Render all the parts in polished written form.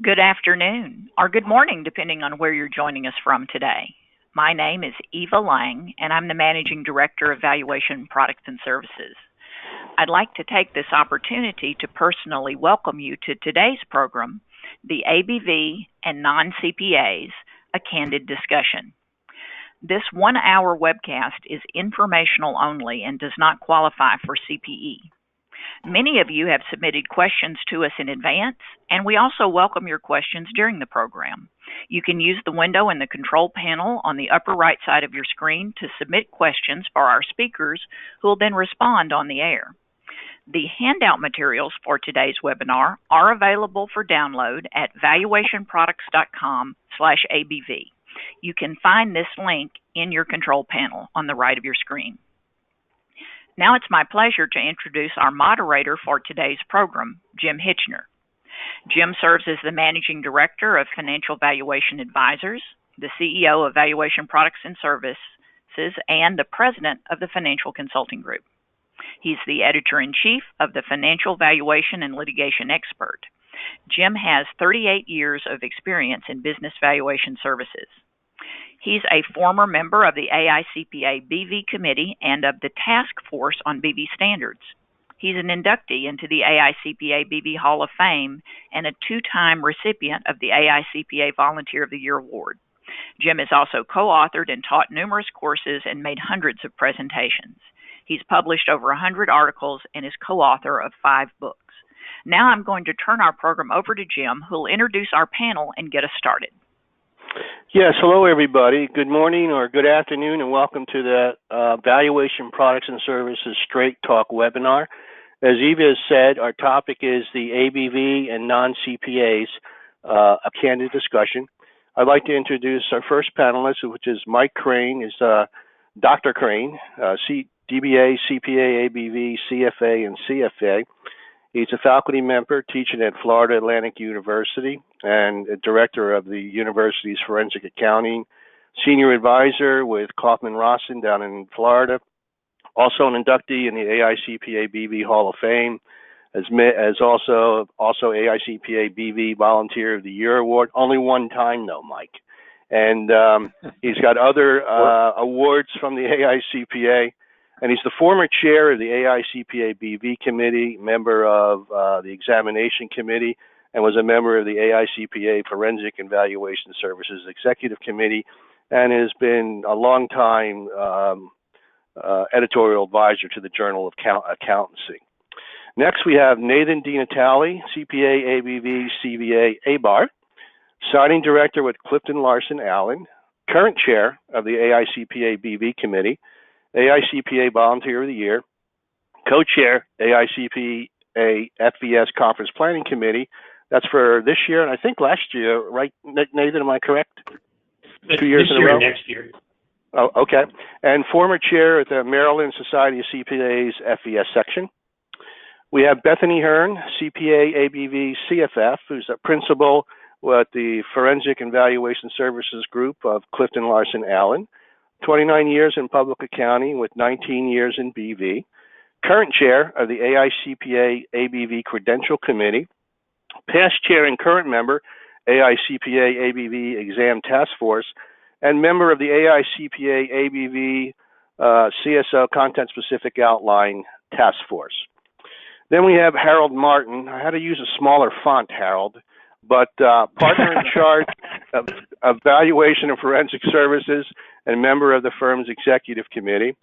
Good afternoon, or good morning, depending on where you're joining us from today. My name is Eva Lang, and I'm the Managing Director of Valuation Products and Services. I'd like to take this opportunity to personally welcome you to today's program, the ABV and Non CPAs, a candid discussion. This 1-hour webcast is informational only and does not qualify for CPE. Many of you have submitted questions to us in advance, and we also welcome your questions during the program. You can use the window in the control panel on the upper right side of your screen to submit questions for our speakers, who will then respond on the air. The handout materials for today's webinar are available for download at valuationproducts.com/ABV. You can find this link in your control panel on the right of your screen. Now it's my pleasure to introduce our moderator for today's program, Jim Hitchner. Jim serves as the Managing Director of Financial Valuation Advisors, the CEO of Valuation Products and Services, and the President of the Financial Consulting Group. He's the Editor-in-Chief of the Financial Valuation and Litigation Expert. Jim has 38 years of experience in business valuation services. He's a former member of the AICPA BV Committee and of the Task Force on BV Standards. He's an inductee into the AICPA BV Hall of Fame and a 2-time recipient of the AICPA Volunteer of the Year Award. Jim has also co-authored and taught numerous courses and made hundreds of presentations. He's published over 100 articles and is co-author of 5 books. Now I'm going to turn our program over to Jim, who will introduce our panel and get us started. Yes, hello everybody. Good morning or good afternoon, and welcome to the Valuation Products and Services Straight Talk webinar. As Eva has said, our topic is the ABV and Non CPAs, a candid discussion. I'd like to introduce our first panelist, which is Mike Crane, is Dr. Crane, DBA, CPA, ABV, CFA, and CFA. He's a faculty member teaching at Florida Atlantic University and a director of the university's forensic accounting, senior advisor with Kaufman Rawson down in Florida, also an inductee in the AICPA BV Hall of Fame, as also AICPA BV Volunteer of the Year Award, only one time though, Mike. And he's got other awards from the AICPA. And he's the former chair of the AICPA BV Committee, member of the Examination Committee, and was a member of the AICPA Forensic and Valuation Services Executive Committee, and has been a long-time editorial advisor to the Journal of Accountancy. Next, we have Nathan DiNatale, CPA, ABV, CVA, ABAR, signing director with Clifton Larson Allen, current chair of the AICPA BV Committee, AICPA Volunteer of the Year, co-chair AICPA FVS Conference Planning Committee. That's for this year, and I think last year, right, Nathan, am I correct? 2 years in a row? Next year. Oh, okay. And former chair at the Maryland Society of CPAs FVS section. We have Bethany Hearn, CPA, ABV, CFF, who's a principal with the Forensic and Valuation Services Group of Clifton Larson Allen. 29 years in public accounting with 19 years in BV. Current chair of the AICPA ABV Credential Committee. Past chair and current member, AICPA ABV Exam Task Force, and member of the AICPA ABV CSO Content Specific Outline Task Force. Then we have Harold Martin. I had to use a smaller font, Harold, but partner in charge of Valuation and Forensic Services and member of the firm's executive committee,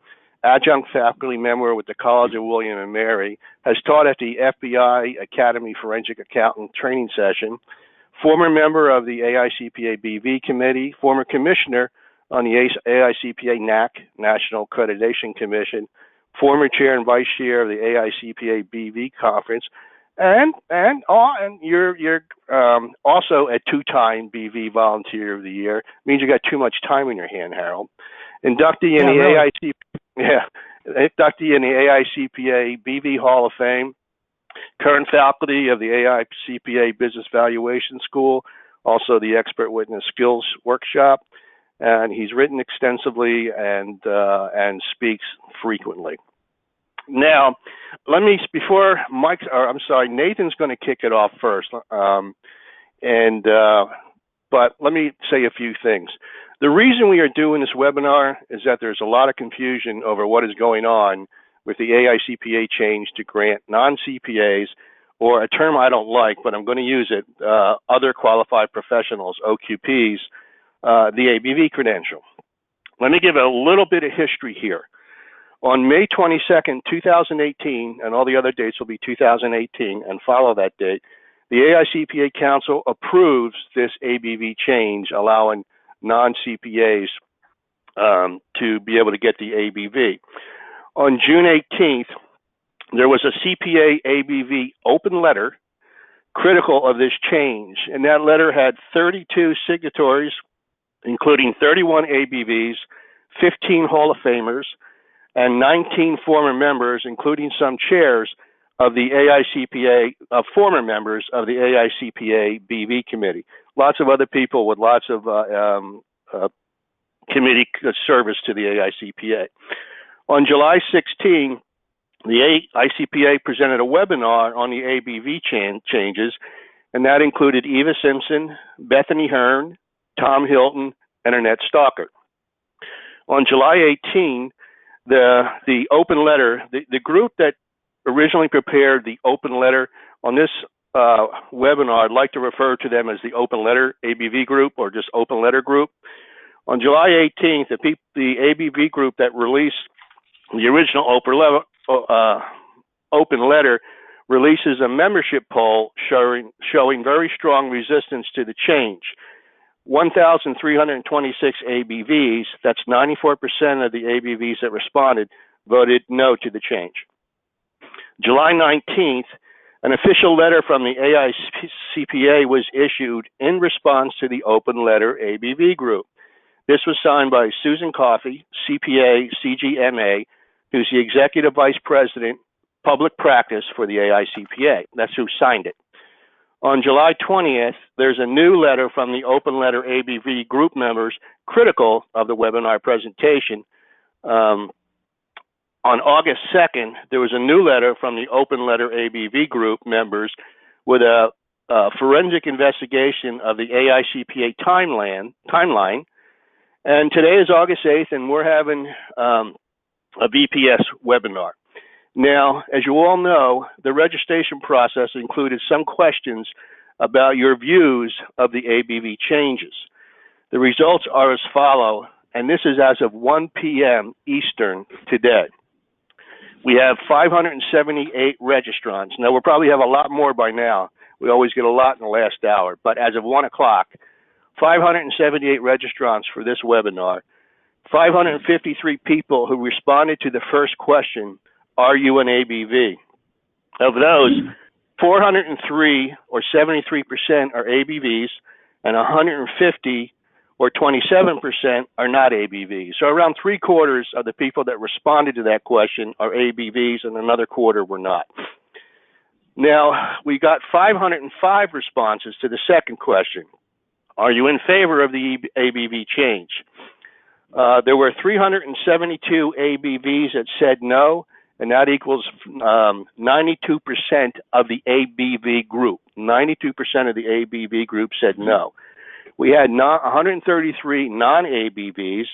adjunct faculty member with the College of William and Mary, has taught at the FBI Academy Forensic Accountant training session, former member of the AICPA BV Committee, former commissioner on the AICPA NAC, National Accreditation Commission, former chair and vice chair of the AICPA BV Conference, and you're also a 2-time BV Volunteer of the Year. Means you got too much time in your hand, Harold. Inductee in inductee in the AICPA BV Hall of Fame. Current faculty of the AICPA Business Valuation School, also the Expert Witness Skills Workshop, and he's written extensively and speaks frequently. Now, Nathan's going to kick it off first. But let me say a few things. The reason we are doing this webinar is that there's a lot of confusion over what is going on with the AICPA change to grant non-CPAs, or a term I don't like, but I'm going to use it, other qualified professionals, OQPs, the ABV credential. Let me give a little bit of history here. On May 22nd, 2018, and all the other dates will be 2018 and follow that date, the AICPA Council approves this ABV change, allowing non-CPAs to be able to get the ABV. On June 18th, there was a CPA ABV open letter critical of this change, and that letter had 32 signatories, including 31 ABVs, 15 Hall of Famers, and 19 former members, including some chairs of the AICPA, former members of the AICPA BV committee. Lots of other people with lots of committee service to the AICPA. On July 16, the AICPA presented a webinar on the ABV changes, and that included Eva Simpson, Bethany Hearn, Tom Hilton, and Annette Stalker. On July 18, the open letter, the group that originally prepared the open letter on this webinar, I'd like to refer to them as the open letter ABV group or just open letter group. On July 18th, the ABV group that released the original open letter releases a membership poll showing very strong resistance to the change. 1,326 ABVs, that's 94% of the ABVs that responded, voted no to the change. July 19th, an official letter from the AICPA was issued in response to the open letter ABV group. This was signed by Susan Coffey, CPA, CGMA, who's the Executive Vice President, Public Practice for the AICPA. That's who signed it. On July 20th, there's a new letter from the open letter ABV group members critical of the webinar presentation. On August 2nd, there was a new letter from the open letter ABV group members with a forensic investigation of the AICPA timeline. And today is August 8th, and we're having a VPS webinar. Now, as you all know, the registration process included some questions about your views of the ABV changes. The results are as follow, and this is as of 1 p.m. Eastern today. We have 578 registrants. Now, we'll probably have a lot more by now. We always get a lot in the last hour, but as of 1 o'clock, 578 registrants for this webinar, 553 people who responded to the first question, are you an ABV? Of those, 403 or 73% are ABVs, and 150 or 27% are not ABVs. So around 3/4 of the people that responded to that question are ABVs, and another quarter were not. Now, we got 505 responses to the second question. Are you in favor of the ABV change? There were 372 ABVs that said no, and that equals 92% of the ABV group. 92% of the ABV group said no. We had 133 non-ABVs.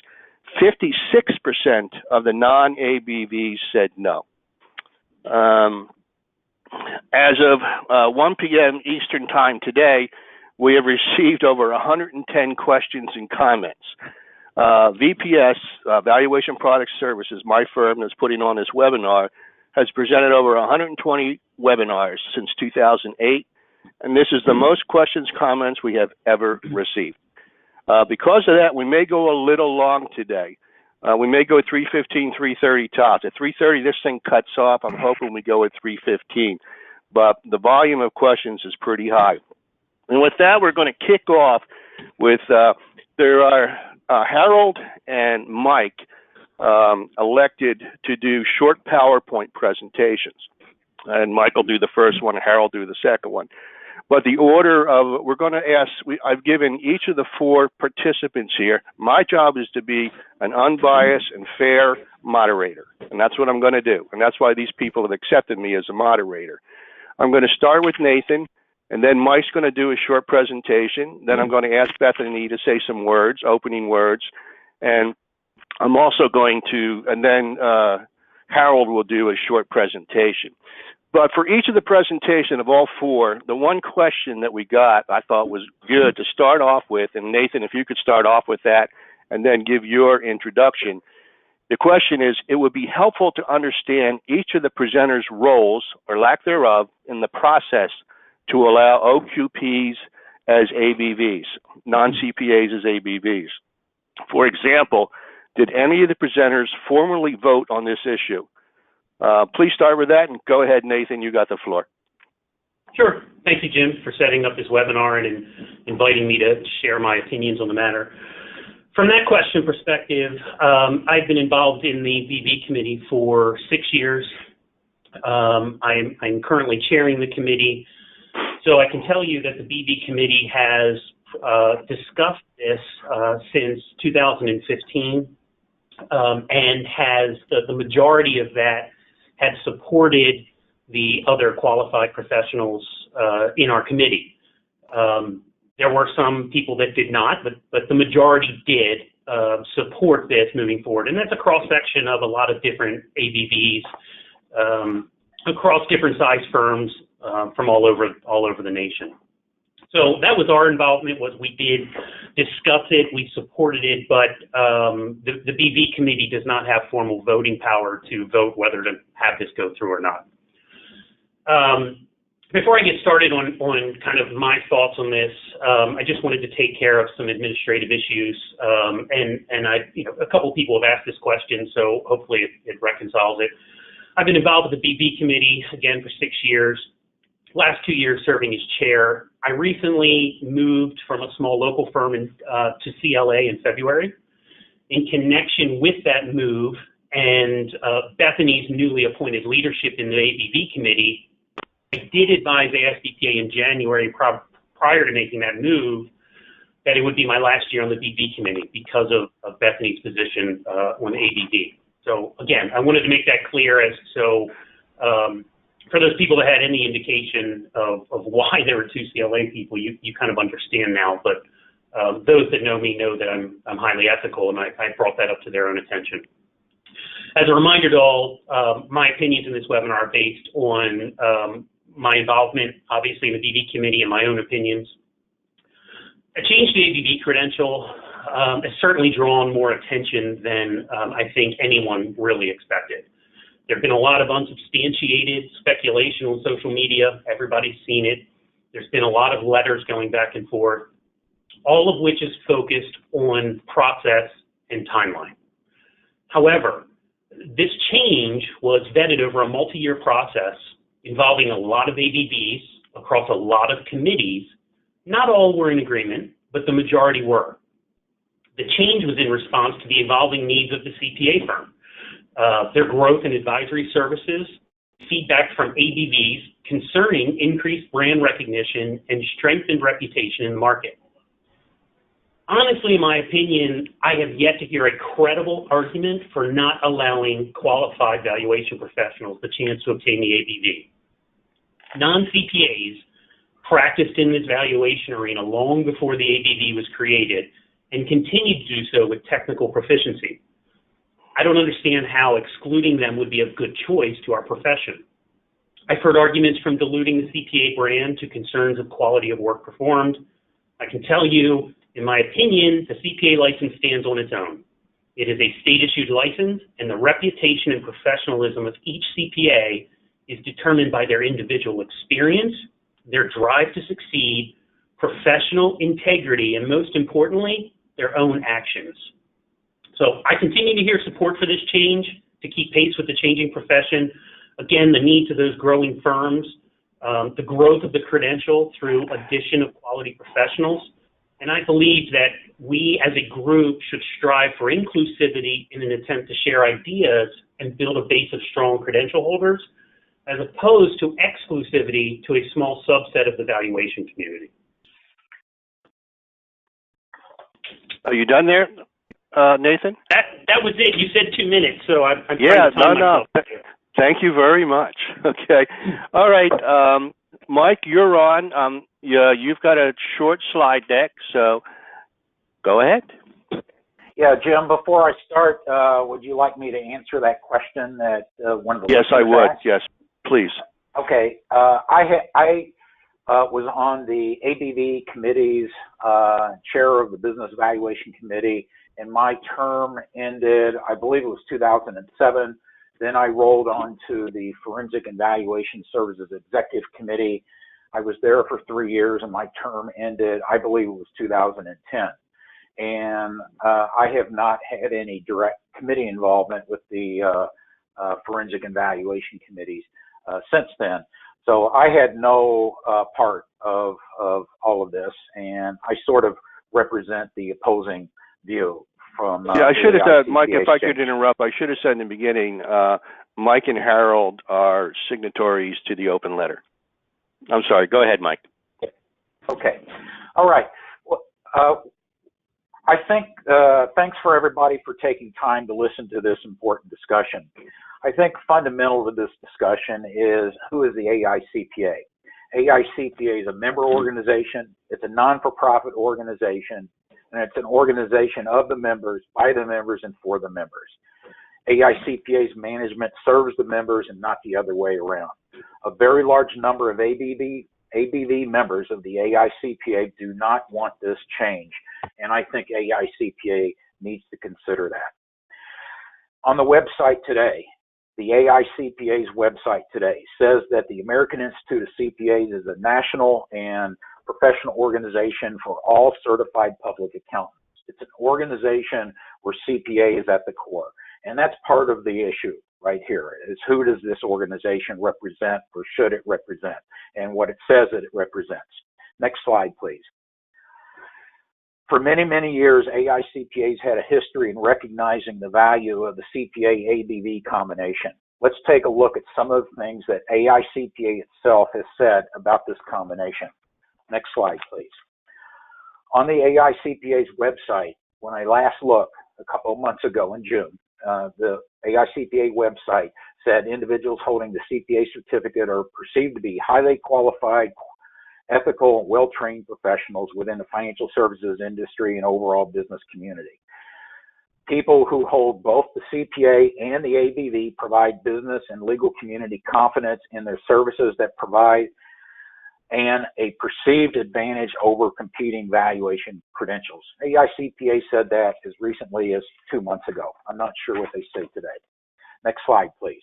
56% of the non-ABVs said no. As of 1 p.m. Eastern Time today, we have received over 110 questions and comments. VPS, Valuation Product Services, my firm that's putting on this webinar, has presented over 120 webinars since 2008, and this is the most questions, comments we have ever received. Because of that, we may go a little long today. We may go 3:15, 3:30 tops. At 3:30, this thing cuts off. I'm hoping we go at 3:15, but the volume of questions is pretty high. And with that, we're going to kick off with, there are Harold and Mike elected to do short PowerPoint presentations. And Mike will do the first one, and Harold will do the second one. But the order of, we're going to ask, I've given each of the 4 participants here, my job is to be an unbiased and fair moderator. And that's what I'm going to do. And that's why these people have accepted me as a moderator. I'm going to start with Nathan. And then Mike's going to do a short presentation. Then I'm going to ask Bethany to say some words, opening words. And I'm also going to, and then Harold will do a short presentation. But for each of the presentation of all four, the one question that we got I thought was good to start off with, and Nathan, if you could start off with that and then give your introduction. The question is, it would be helpful to understand each of the presenters' roles or lack thereof in the process to allow OQPs as ABVs, non-CPAs as ABVs. For example, did any of the presenters formally vote on this issue? Please start with that, and go ahead, Nathan, you got the floor. Sure. Thank you, Jim, for setting up this webinar and inviting me to share my opinions on the matter. From that question perspective, I've been involved in the BV committee for 6 years. I'm currently chairing the committee, so I can tell you that the BV committee has discussed this since 2015, and has the majority of that had supported the other qualified professionals in our committee. There were some people that did not, but the majority did support this moving forward. And that's a cross-section of a lot of different ABVs across different size firms from all over the nation. So that was our involvement. Was we did discuss it, we supported it, but the BV committee does not have formal voting power to vote whether to have this go through or not. Before I get started on kind of my thoughts on this, I just wanted to take care of some administrative issues, and a couple people have asked this question, so hopefully it reconciles it. I've been involved with the BV committee again for 6 years. Last 2 years serving as chair. I recently moved from a small local firm to CLA in February. In connection with that move and Bethany's newly appointed leadership in the ABV committee, I did advise AICPA in January prior to making that move that it would be my last year on the BV committee because of Bethany's position on the ABV. So again, I wanted to make that clear for those people that had any indication of why there were two CLA people, you kind of understand now. But those that know me know that I'm highly ethical, and I brought that up to their own attention. As a reminder to all, my opinions in this webinar are based on my involvement, obviously, in the BV committee and my own opinions. A change to the ABV credential has certainly drawn more attention than I think anyone really expected. There have been a lot of unsubstantiated speculation on social media. Everybody's seen it. There's been a lot of letters going back and forth, all of which is focused on process and timeline. However, this change was vetted over a multi-year process involving a lot of ABVs across a lot of committees. Not all were in agreement, but the majority were. The change was in response to the evolving needs of the CPA firm. Their growth in advisory services, feedback from ABVs concerning increased brand recognition and strengthened reputation in the market. Honestly, in my opinion, I have yet to hear a credible argument for not allowing qualified valuation professionals the chance to obtain the ABV. Non-CPAs practiced in this valuation arena long before the ABV was created and continue to do so with technical proficiency. I don't understand how excluding them would be a good choice to our profession. I've heard arguments from diluting the CPA brand to concerns of quality of work performed. I can tell you, in my opinion, the CPA license stands on its own. It is a state-issued license, and the reputation and professionalism of each CPA is determined by their individual experience, their drive to succeed, professional integrity, and most importantly, their own actions. So I continue to hear support for this change to keep pace with the changing profession. Again, the needs of those growing firms, the growth of the credential through addition of quality professionals. And I believe that we as a group should strive for inclusivity in an attempt to share ideas and build a base of strong credential holders, as opposed to exclusivity to a small subset of the valuation community. Are you done there, Nathan? That was it. You said 2 minutes, so I'm yeah, trying to time myself. Thank you very much. Okay. All right. Mike, you're on. You've got a short slide deck, so go ahead. Yeah, Jim, before I start, would you like me to answer that question that one of the Yes, I would. asked? Yes, please. Okay. I was on the ABV committee's chair of the Business Valuation Committee, and my term ended, I believe it was 2007. Then I rolled on to the Forensic and Valuation Services Executive Committee. I was there for 3 years, and my term ended, I believe it was 2010. And I have not had any direct committee involvement with the Forensic and Valuation Committees since then. So I had no part of all of this, and I sort of represent the opposing view from yeah, I should have said, Mike, if I exchange. could interrupt, I should have said in the beginning, Mike and Harold are signatories to the open letter. I'm sorry. Go ahead, Mike. Okay. All right. Well, I think thanks for everybody for taking time to listen to this important discussion. I think fundamental to this discussion is, who is the AICPA? AICPA is a member organization. It's a non-for-profit organization, and it's an organization of the members, by the members, and for the members. AICPA's management serves the members and not the other way around. A very large number of ABV members of the AICPA do not want this change, and I think AICPA needs to consider that. On the website today, the AICPA's website today says that the American Institute of CPAs is a national and professional organization for all certified public accountants. It's an organization where CPA is at the core, and that's part of the issue right here, is who does this organization represent, or should it represent, and what it says that it represents. Next slide, please. For many, many years, AICPA's had a history in recognizing the value of the CPA-ABV combination. Let's take a look at some of the things that AICPA itself has said about this combination. Next slide, please. On the AICPA's website, when I last looked a couple of months ago in June, the AICPA website said individuals holding the CPA certificate are perceived to be highly qualified, ethical, well-trained professionals within the financial services industry and overall business community. People who hold both the CPA and the ABV provide business and legal community confidence in their services that provide and a perceived advantage over competing valuation credentials. AICPA said that as recently as 2 months ago. I'm not sure what they say today. Next slide, please.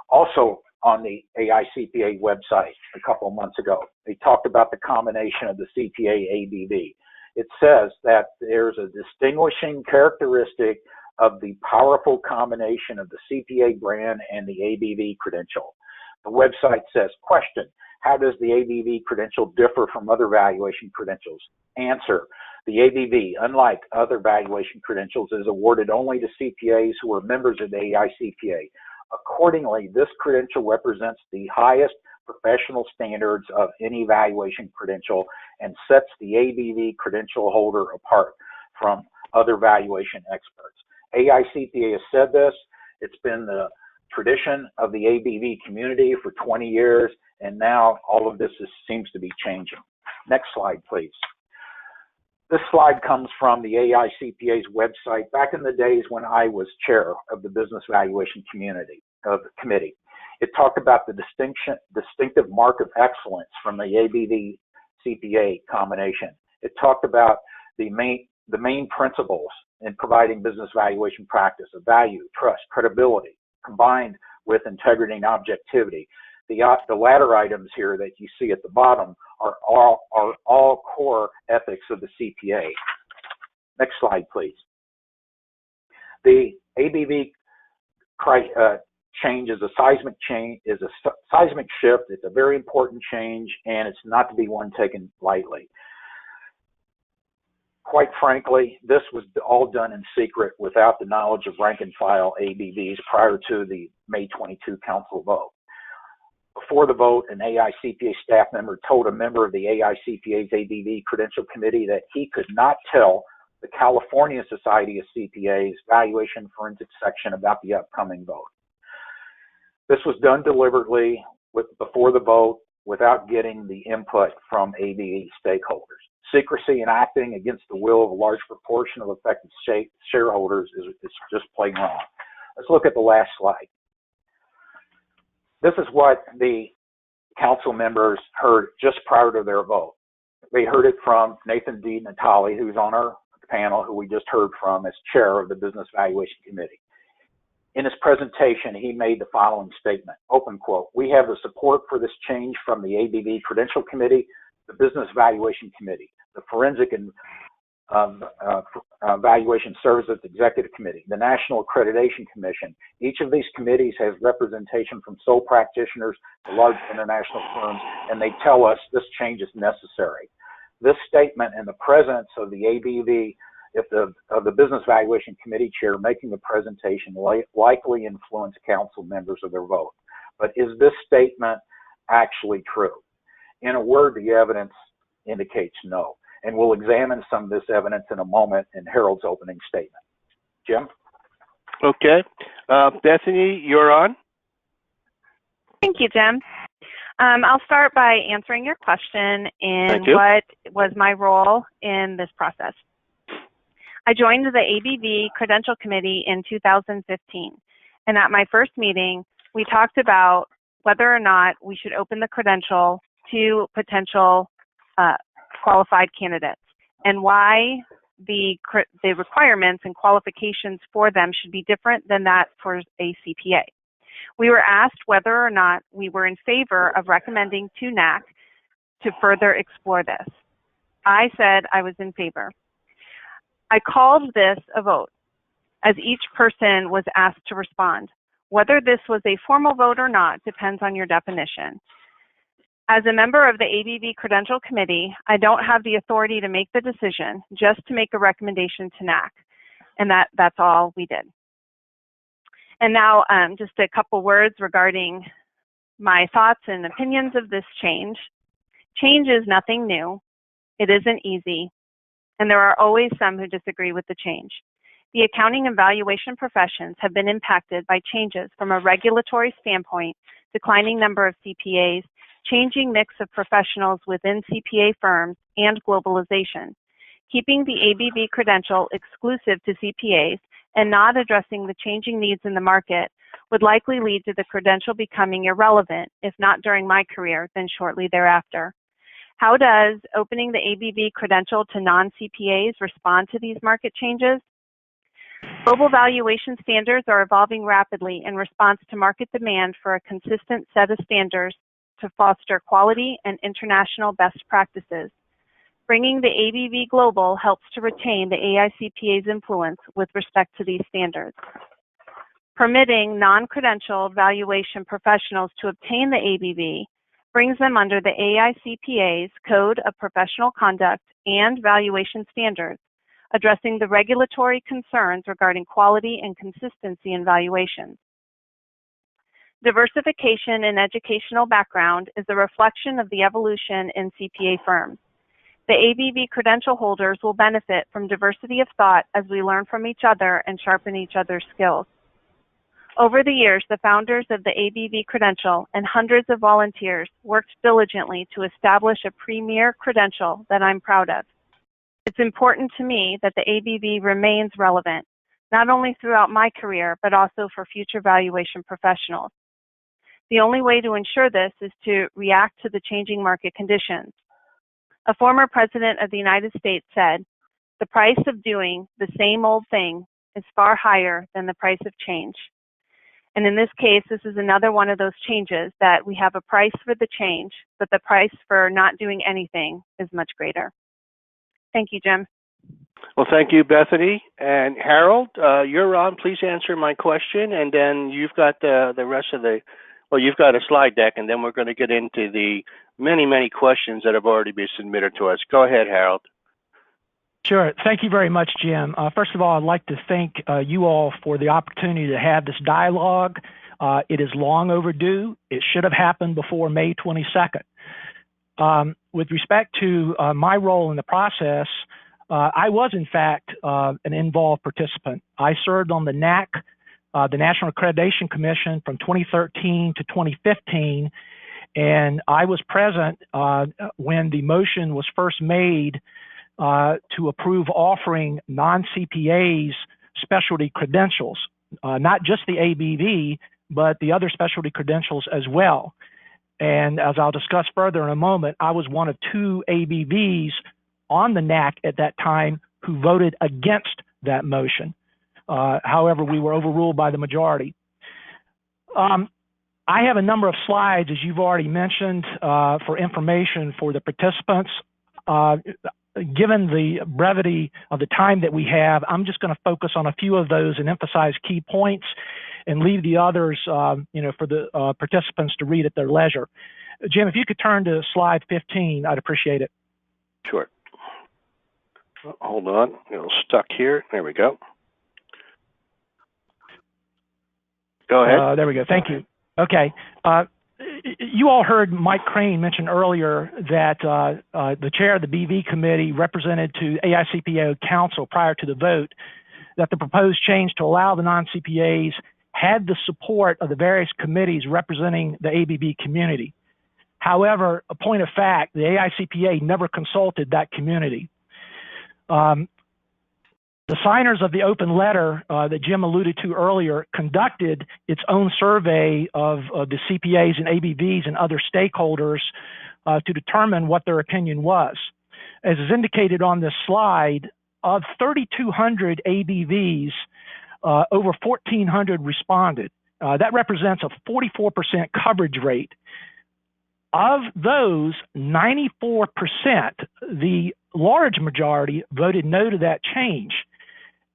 Also on the AICPA website a couple of months ago, they talked about the combination of the CPA-ABV. It says that there's a distinguishing characteristic of the powerful combination of the CPA brand and the ABV credential. The website says, question, how does the ABV credential differ from other valuation credentials? Answer, the ABV, unlike other valuation credentials, is awarded only to CPAs who are members of the AICPA. Accordingly, this credential represents the highest professional standards of any valuation credential and sets the ABV credential holder apart from other valuation experts. AICPA has said this. It's been the tradition of the ABV community for 20 years, and now all of this seems to be changing. Next slide, please. This slide comes from the AICPA's website back in the days when I was chair of the Business Valuation Committee. It talked about the distinctive mark of excellence from the ABV CPA combination. It talked about the main principles in providing business valuation practice of value, trust, credibility, combined with integrity and objectivity. The latter items here that you see at the bottom are all core ethics of the CPA. Next slide, please. The ABV change is a seismic shift. It's a very important change, and it's not to be one taken lightly. Quite frankly, this was all done in secret without the knowledge of rank and file ABVs prior to the May 22 council vote. Before the vote, an AICPA staff member told a member of the AICPA's ABV Credential Committee that he could not tell the California Society of CPAs Valuation Forensics section about the upcoming vote. This was done deliberately before the vote, without getting the input from ABV stakeholders. Secrecy and acting against the will of a large proportion of affected shareholders is just plain wrong. Let's look at the last slide. This is what the council members heard just prior to their vote. They heard it from Nathan D. Natali, who's on our panel, who we just heard from as chair of the Business Valuation Committee. In his presentation, he made the following statement, open quote, "We have the support for this change from the ABV Credential Committee, the Business Valuation Committee, the Forensic and Valuation Services Executive Committee, the National Accreditation Commission. Each of these committees has representation from sole practitioners to large international firms, and they tell us this change is necessary." This statement in the presence of the ABV, of the Business Valuation Committee chair making the presentation, likely influence council members of their vote. But is this statement actually true? In a word, the evidence indicates no. And we'll examine some of this evidence in a moment in Harold's opening statement. Jim? Okay. Bethany, you're on. Thank you, Jim. I'll start by answering your question and what was my role in this process. I joined the ABV Credential Committee in 2015, and at my first meeting, we talked about whether or not we should open the credential to potential qualified candidates and why the requirements and qualifications for them should be different than that for a CPA. We were asked whether or not we were in favor of recommending to NAC to further explore this. I said I was in favor. I called this a vote, as each person was asked to respond. Whether this was a formal vote or not depends on your definition. As a member of the ABV Credential Committee, I don't have the authority to make the decision, just to make a recommendation to NAC, and that's all we did. And now just a couple words regarding my thoughts and opinions of this change. Change is nothing new. It isn't easy, and there are always some who disagree with the change. The accounting and valuation professions have been impacted by changes from a regulatory standpoint, declining number of CPAs, changing mix of professionals within CPA firms, and globalization. Keeping the ABV credential exclusive to CPAs and not addressing the changing needs in the market would likely lead to the credential becoming irrelevant, if not during my career, then shortly thereafter. How does opening the ABV credential to non-CPAs respond to these market changes? Global valuation standards are evolving rapidly in response to market demand for a consistent set of standards to foster quality and international best practices. Bringing the ABV Global helps to retain the AICPA's influence with respect to these standards. Permitting non-credentialed valuation professionals to obtain the ABV brings them under the AICPA's Code of Professional Conduct and Valuation Standards, addressing the regulatory concerns regarding quality and consistency in valuations. Diversification in educational background is a reflection of the evolution in CPA firms. The ABV credential holders will benefit from diversity of thought as we learn from each other and sharpen each other's skills. Over the years, the founders of the ABV credential and hundreds of volunteers worked diligently to establish a premier credential that I'm proud of. It's important to me that the ABV remains relevant, not only throughout my career, but also for future valuation professionals. The only way to ensure this is to react to the changing market conditions. A former president of the United States said, "The price of doing the same old thing is far higher than the price of change." And in this case, this is another one of those changes that we have a price for the change, but the price for not doing anything is much greater. Thank you, Jim. Well, thank you, Bethany. And Harold, you're on. Please answer my question, and then you've got the rest of the, well, you've got a slide deck, and then we're going to get into the many, many questions that have already been submitted to us. Go ahead, Harold. Sure. Thank you very much, Jim. First of all, I'd like to thank you all for the opportunity to have this dialogue. It is long overdue. It should have happened before May 22nd. With respect to my role in the process, I was, in fact, an involved participant. I served on the NAC, the National Accreditation Commission, from 2013 to 2015, and I was present when the motion was first made to approve offering non-CPAs specialty credentials, not just the ABV, but the other specialty credentials as well. And as I'll discuss further in a moment, I was one of 2 ABVs on the NAC at that time who voted against that motion. However, we were overruled by the majority. I have a number of slides, as you've already mentioned, for information for the participants. Given the brevity of the time that we have, I'm just going to focus on a few of those and emphasize key points and leave the others, for the participants to read at their leisure. Jim, if you could turn to slide 15, I'd appreciate it. Sure. Hold on, a little stuck here. There we go. Go ahead. There we go. Thank you. Okay. You all heard Mike Crane mention earlier that the chair of the BV committee represented to AICPA council prior to the vote that the proposed change to allow the non-CPAs had the support of the various committees representing the ABV community. However, a point of fact, the AICPA never consulted that community. The signers of the open letter that Jim alluded to earlier conducted its own survey of the CPAs and ABVs and other stakeholders to determine what their opinion was. As is indicated on this slide, of 3,200 ABVs, over 1,400 responded. That represents a 44% coverage rate. Of those, 94%, the large majority, voted no to that change.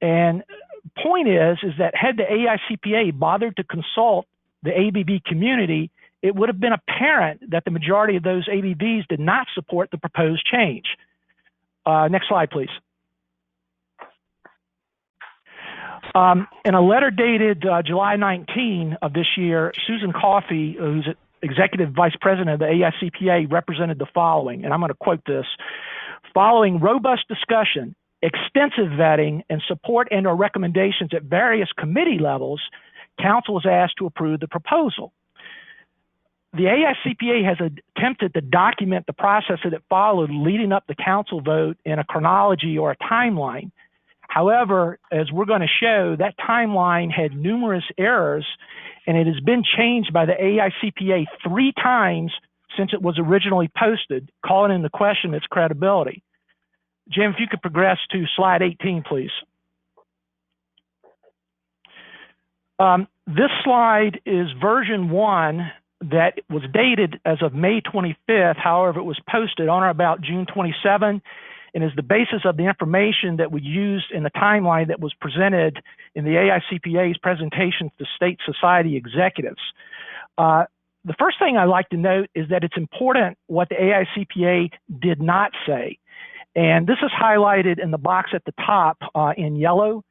And point is that had the AICPA bothered to consult the ABV community, it would have been apparent that the majority of those ABVs did not support the proposed change. Next slide, please. In a letter dated July 19 of this year, Susan Coffey, who's Executive Vice President of the AICPA, represented the following, and I'm going to quote this: following robust discussion, extensive vetting, and support and or recommendations at various committee levels, council was asked to approve the proposal. The AICPA has attempted to document the process that it followed leading up the council vote in a chronology or a timeline. However, as we're going to show, that timeline had numerous errors, and it has been changed by the AICPA 3 times since it was originally posted, calling into question its credibility. Jim, if you could progress to slide 18, please. This slide is version 1 that was dated as of May 25th. However, it was posted on or about June 27 and is the basis of the information that we used in the timeline that was presented in the AICPA's presentations to state society executives. The first thing I'd like to note is that it's important what the AICPA did not say. And this is highlighted in the box at the top in yellow.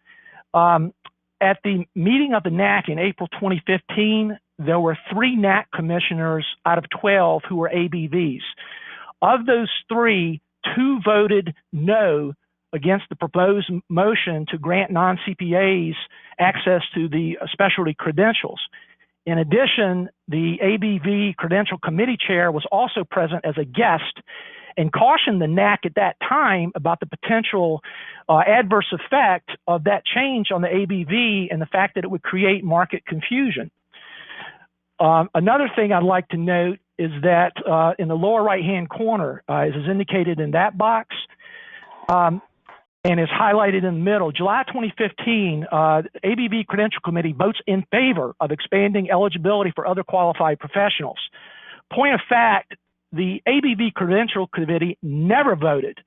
At the meeting of the NAC in April 2015, there were 3 NAC commissioners out of 12 who were ABVs. Of those 3, 2 voted no against the proposed motion to grant non-CPAs access to the specialty credentials. In addition, the ABV Credential Committee Chair was also present as a guest and cautioned the NAC at that time about the potential adverse effect of that change on the ABV and the fact that it would create market confusion. Another thing I'd like to note is that in the lower right-hand corner, as is indicated in that box, and is highlighted in the middle, July 2015, ABV Credential Committee votes in favor of expanding eligibility for other qualified professionals. Point of fact, the ABV Credential Committee never voted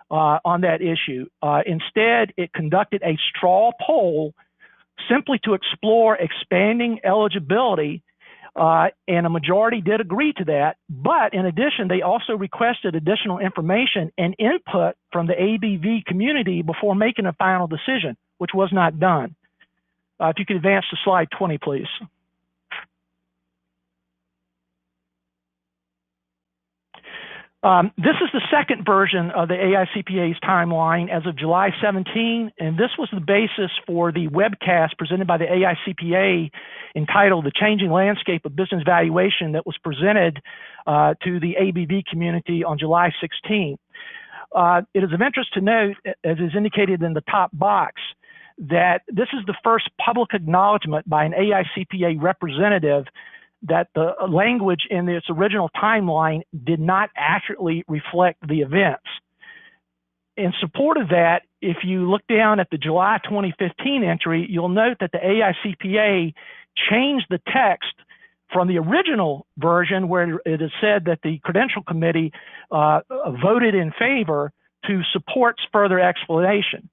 on that issue. Instead, it conducted a straw poll simply to explore expanding eligibility, and a majority did agree to that. But in addition, they also requested additional information and input from the ABV community before making a final decision, which was not done. If you could advance to slide 20, please. This is the second version of the AICPA's timeline as of July 17, and this was the basis for the webcast presented by the AICPA entitled The Changing Landscape of Business Valuation that was presented to the ABV community on July 16. It is of interest to note, as is indicated in the top box, that this is the first public acknowledgement by an AICPA representative that the language in its original timeline did not accurately reflect the events. In support of that, if you look down at the July 2015 entry, you'll note that the AICPA changed the text from the original version where it is said that the Credential Committee voted in favor to supports further explanation.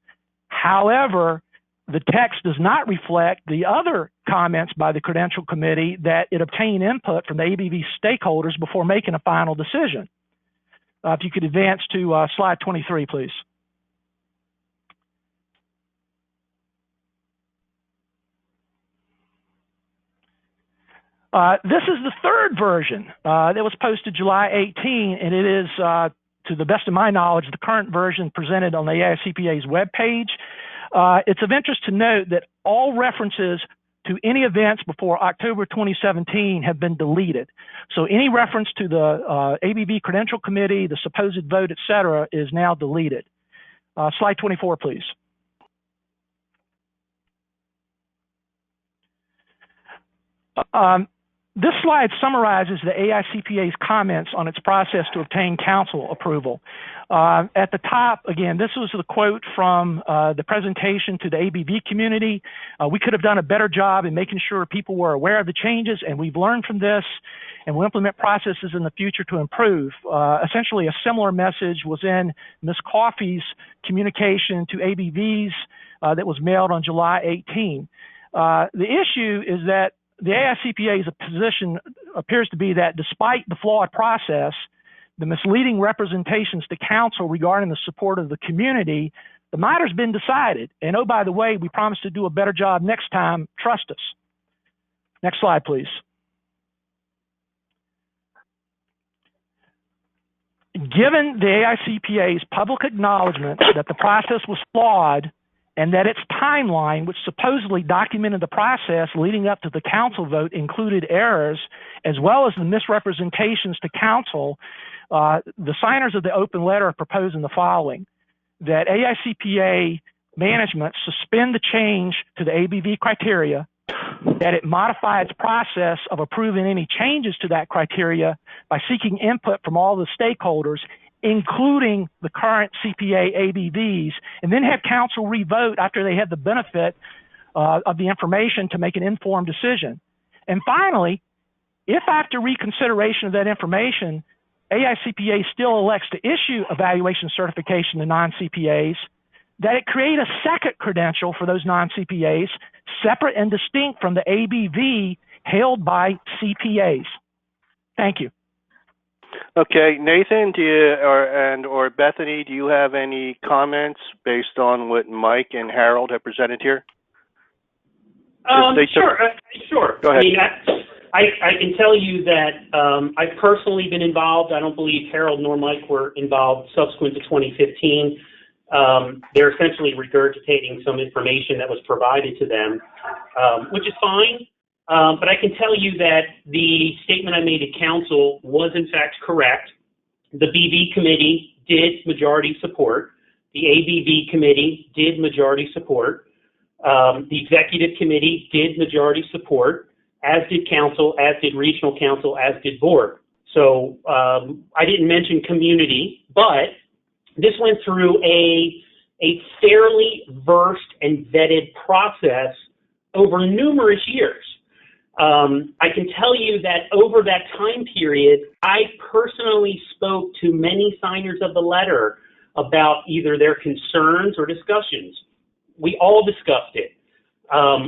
However, the text does not reflect the other comments by the Credential Committee that it obtained input from the ABV stakeholders before making a final decision. If you could advance to slide 23, please. This is the third version that was posted July 18, and it is, to the best of my knowledge, the current version presented on the AICPA's webpage. It's of interest to note that all references to any events before October 2017 have been deleted. So any reference to the ABV Credential Committee, the supposed vote, et cetera, is now deleted. Slide 24, please. This slide summarizes the AICPA's comments on its process to obtain council approval. At the top, again, this was the quote from the presentation to the ABV community. We could have done a better job in making sure people were aware of the changes, and we've learned from this, and we'll implement processes in the future to improve. Essentially, a similar message was in Ms. Coffey's communication to ABVs that was mailed on July 18. The issue is that the AICPA's position appears to be that despite the flawed process, the misleading representations to council regarding the support of the community, the matter's been decided. And oh, by the way, we promise to do a better job next time. Trust us. Next slide, please. Given the AICPA's public acknowledgement that the process was flawed and that its timeline, which supposedly documented the process leading up to the council vote, included errors, as well as the misrepresentations to council, the signers of the open letter are proposing the following: that AICPA management suspend the change to the ABV criteria, that it modify its process of approving any changes to that criteria by seeking input from all the stakeholders, including the current CPA ABVs, and then have council revote after they had the benefit of the information to make an informed decision. And finally, if after reconsideration of that information, AICPA still elects to issue a valuation certification to non-CPAs, that it create a second credential for those non-CPAs, separate and distinct from the ABV held by CPAs. Thank you. Okay, Nathan, do you, or Bethany, do you have any comments based on what Mike and Harold have presented here? Sure. Go ahead. I mean, I can tell you that I've personally been involved. I don't believe Harold nor Mike were involved subsequent to 2015. They're essentially regurgitating some information that was provided to them, which is fine. But I can tell you that the statement I made at council was in fact correct. The BV committee did majority support. The ABV committee did majority support. The executive committee did majority support, as did council, as did regional council, as did board. So I didn't mention community, but this went through a fairly versed and vetted process over numerous years. I can tell you that over that time period, I personally spoke to many signers of the letter about either their concerns or discussions. We all discussed it.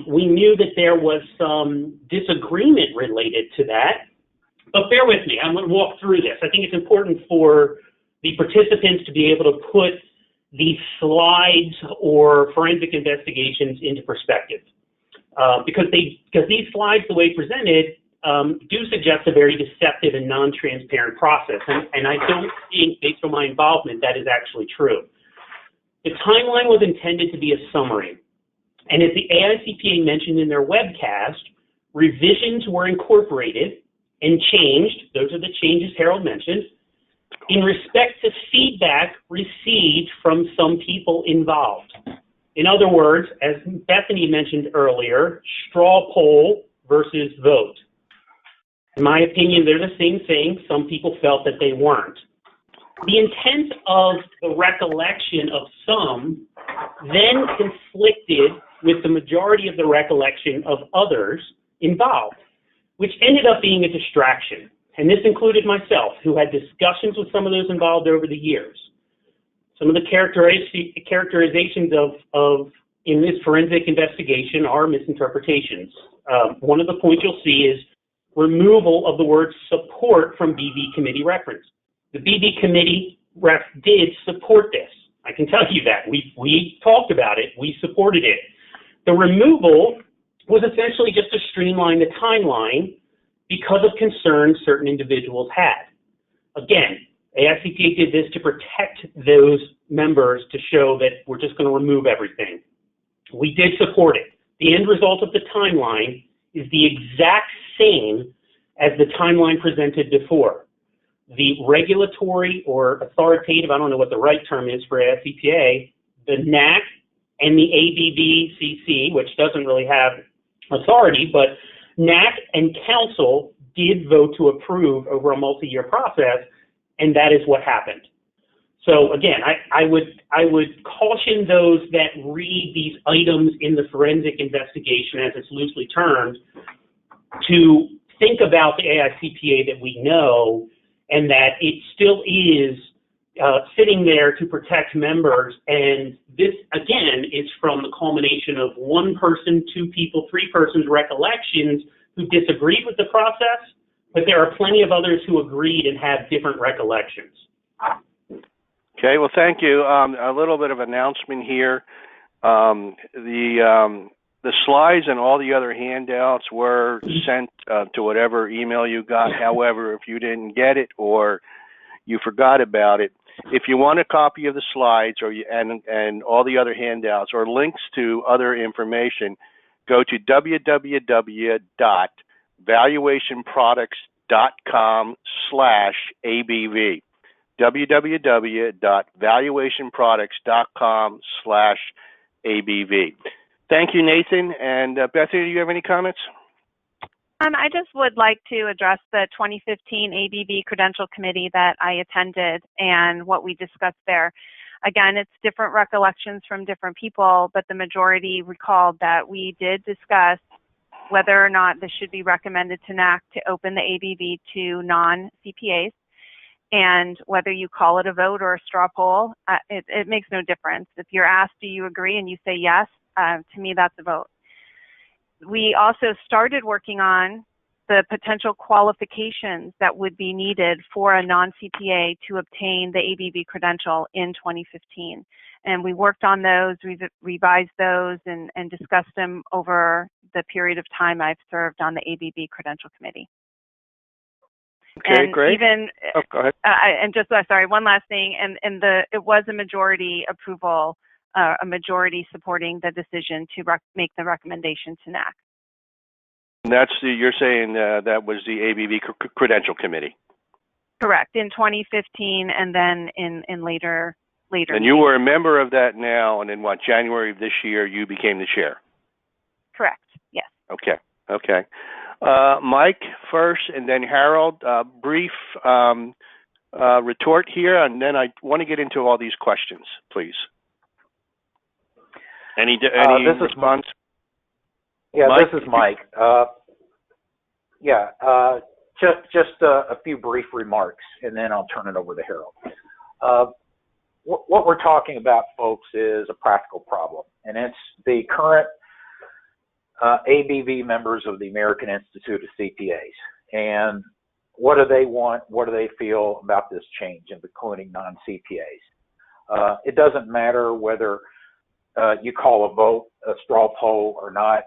We knew that there was some disagreement related to that, but bear with me. I'm going to walk through this. I think it's important for the participants to be able to put these slides or forensic investigations into perspective. Because these slides, the way presented, do suggest a very deceptive and non-transparent process, and I don't think, based on my involvement, that is actually true. The timeline was intended to be a summary, and as the AICPA mentioned in their webcast, revisions were incorporated and changed, those are the changes Harold mentioned, in respect to feedback received from some people involved. In other words, as Bethany mentioned earlier, straw poll versus vote. In my opinion, they're the same thing. Some people felt that they weren't. The intent of the recollection of some then conflicted with the majority of the recollection of others involved, which ended up being a distraction. And this included myself, who had discussions with some of those involved over the years. Some of the characterizations of in this forensic investigation are misinterpretations. One of the points you'll see is removal of the word support from BV committee reference. The BV committee did support this. I can tell you that. We talked about it. We supported it. The removal was essentially just to streamline the timeline because of concerns certain individuals had. Again, AICPA did this to protect those members, to show that we're just going to remove everything. We did support it. The end result of the timeline is the exact same as the timeline presented before. The regulatory or authoritative, I don't know what the right term is for AICPA, the NAC and the ABVCC, which doesn't really have authority, but NAC and Council did vote to approve over a multi-year process, and that is what happened. So again, I would caution those that read these items in the forensic investigation, as it's loosely termed, to think about the AICPA that we know, and that it still is sitting there to protect members. And this, again, is from the culmination of one person, two people, three persons' recollections who disagreed with the process, but there are plenty of others who agreed and have different recollections. Okay, well, thank you. A little bit of announcement here. The slides and all the other handouts were sent to whatever email you got. However, if you didn't get it or you forgot about it, if you want a copy of the slides and all the other handouts or links to other information, go to www.valuationproducts.com/ABV. www.valuationproducts.com/ABV. Thank you, Nathan. And Bethany, do you have any comments? I just would like to address the 2015 ABV Credential Committee that I attended and what we discussed there. Again, it's different recollections from different people, but the majority recalled that we did discuss whether or not this should be recommended to NAC to open the ABV to non-CPAs, and whether you call it a vote or a straw poll, it makes no difference. If you're asked, do you agree, and you say yes, to me, that's a vote. We also started working on the potential qualifications that would be needed for a non-CPA to obtain the ABV credential in 2015. And we worked on those, revised those, and discussed them over the period of time I've served on the ABV Credential Committee. Okay, and great. Even, go ahead. And just, sorry, one last thing, it was a majority approval, a majority supporting the decision to make the recommendation to NAC. And you're saying that was the ABV Credential Committee? Correct, in 2015 and then in later. And you were a member of that now, and in January of this year, you became the chair? Correct, yes. Okay. Mike first, and then Harold. Brief retort here, and then I want to get into all these questions, please. Any response? Yeah, Mike? This is Mike. Just a few brief remarks, and then I'll turn it over to Harold. What we're talking about, folks, is a practical problem, and it's the current ABV members of the American Institute of CPAs. And what do they want? What do they feel about this change, including non-CPAs? It doesn't matter whether you call a vote a straw poll or not.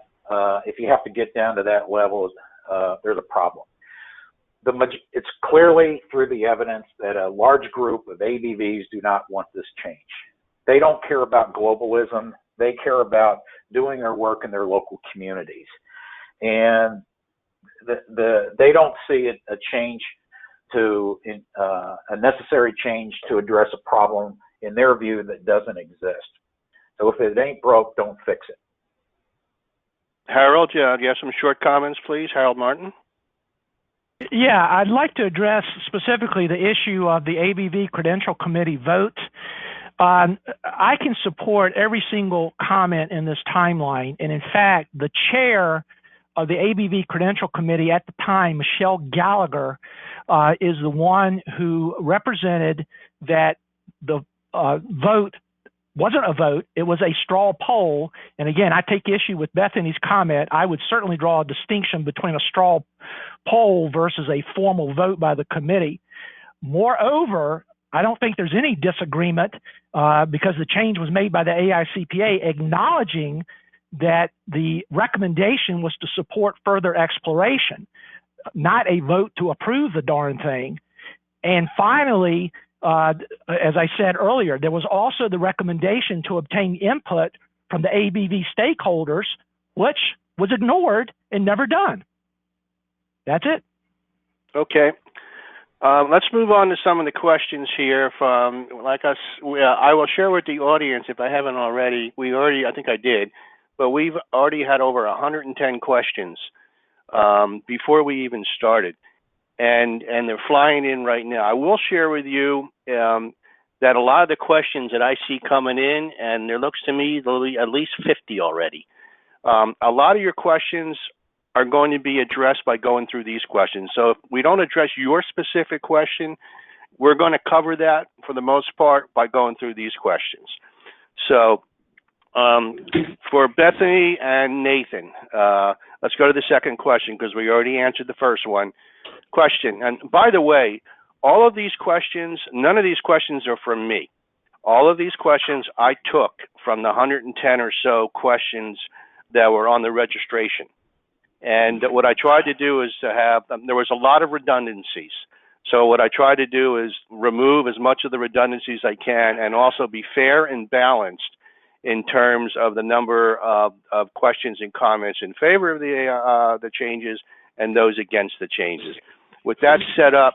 If you have to get down to that level, there's a problem. It's clearly through the evidence that a large group of ABVs do not want this change. They don't care about globalism. They care about doing their work in their local communities. And they don't see a change a necessary change to address a problem, in their view, that doesn't exist. So if it ain't broke, don't fix it. Harold, do you have some short comments, please? Harold Martin. Yeah, I'd like to address specifically the issue of the ABV Credential Committee vote. I can support every single comment in this timeline, and in fact, the chair of the ABV Credential Committee at the time, Michelle Gallagher, is the one who represented that the vote wasn't a vote, it was a straw poll. And again, I take issue with Bethany's comment. I would certainly draw a distinction between a straw poll versus a formal vote by the committee. Moreover, I don't think there's any disagreement because the change was made by the AICPA acknowledging that the recommendation was to support further exploration, not a vote to approve the darn thing. And finally, as I said earlier, there was also the recommendation to obtain input from the ABV stakeholders, which was ignored and never done. That's it. Okay. Let's move on to some of the questions here from, I will share with the audience, if I haven't already, I think I did, but we've already had over 110 questions before we even started. And they're flying in right now. I will share with you that a lot of the questions that I see coming in, and there looks to me there'll be at least 50 already. A lot of your questions are going to be addressed by going through these questions. So if we don't address your specific question, we're going to cover that for the most part by going through these questions. So for Bethany and Nathan, let's go to the second question because we already answered the first one. Question, and by the way, all of these questions, none of these questions are from me. All of these questions I took from the 110 or so questions that were on the registration. And what I tried to do is to have, there was a lot of redundancies. So what I try to do is remove as much of the redundancies I can and also be fair and balanced in terms of the number of questions and comments in favor of the changes and those against the changes. With that set up,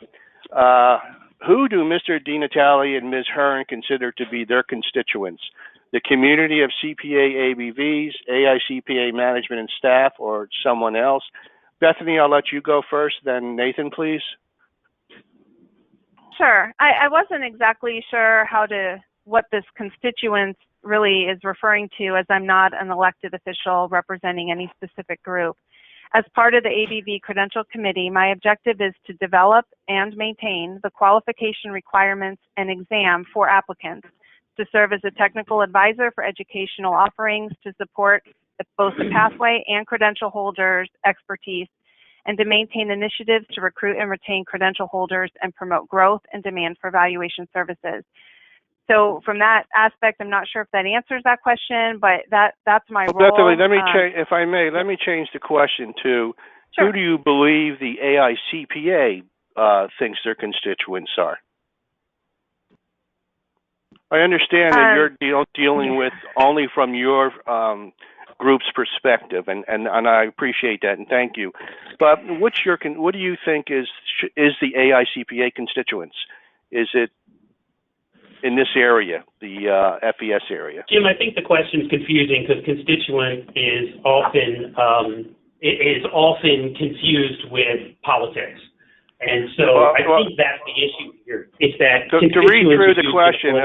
who do Mr. DiNatale and Ms. Hearn consider to be their constituents? The community of CPA ABVs, AICPA management and staff, or someone else? Bethany, I'll let you go first, then Nathan, please. Sure. I wasn't exactly sure what this constituents really is referring to, as I'm not an elected official representing any specific group. As part of the ABV Credential Committee, my objective is to develop and maintain the qualification requirements and exam for applicants, to serve as a technical advisor for educational offerings, to support both the pathway and credential holders' expertise, and to maintain initiatives to recruit and retain credential holders and promote growth and demand for valuation services. So from that aspect, I'm not sure if that answers that question, but that's my role. Bethany, let me if I may, let me change the question to, sure. Who do you believe the AICPA thinks their constituents are? I understand that you're dealing with only from your group's perspective, and I appreciate that, and thank you. But what do you think is the AICPA constituents? Is it in this area, the FES area? Jim, I think the question is confusing because constituent is often confused with politics. And so I think that's the issue here. It's that to read through the question,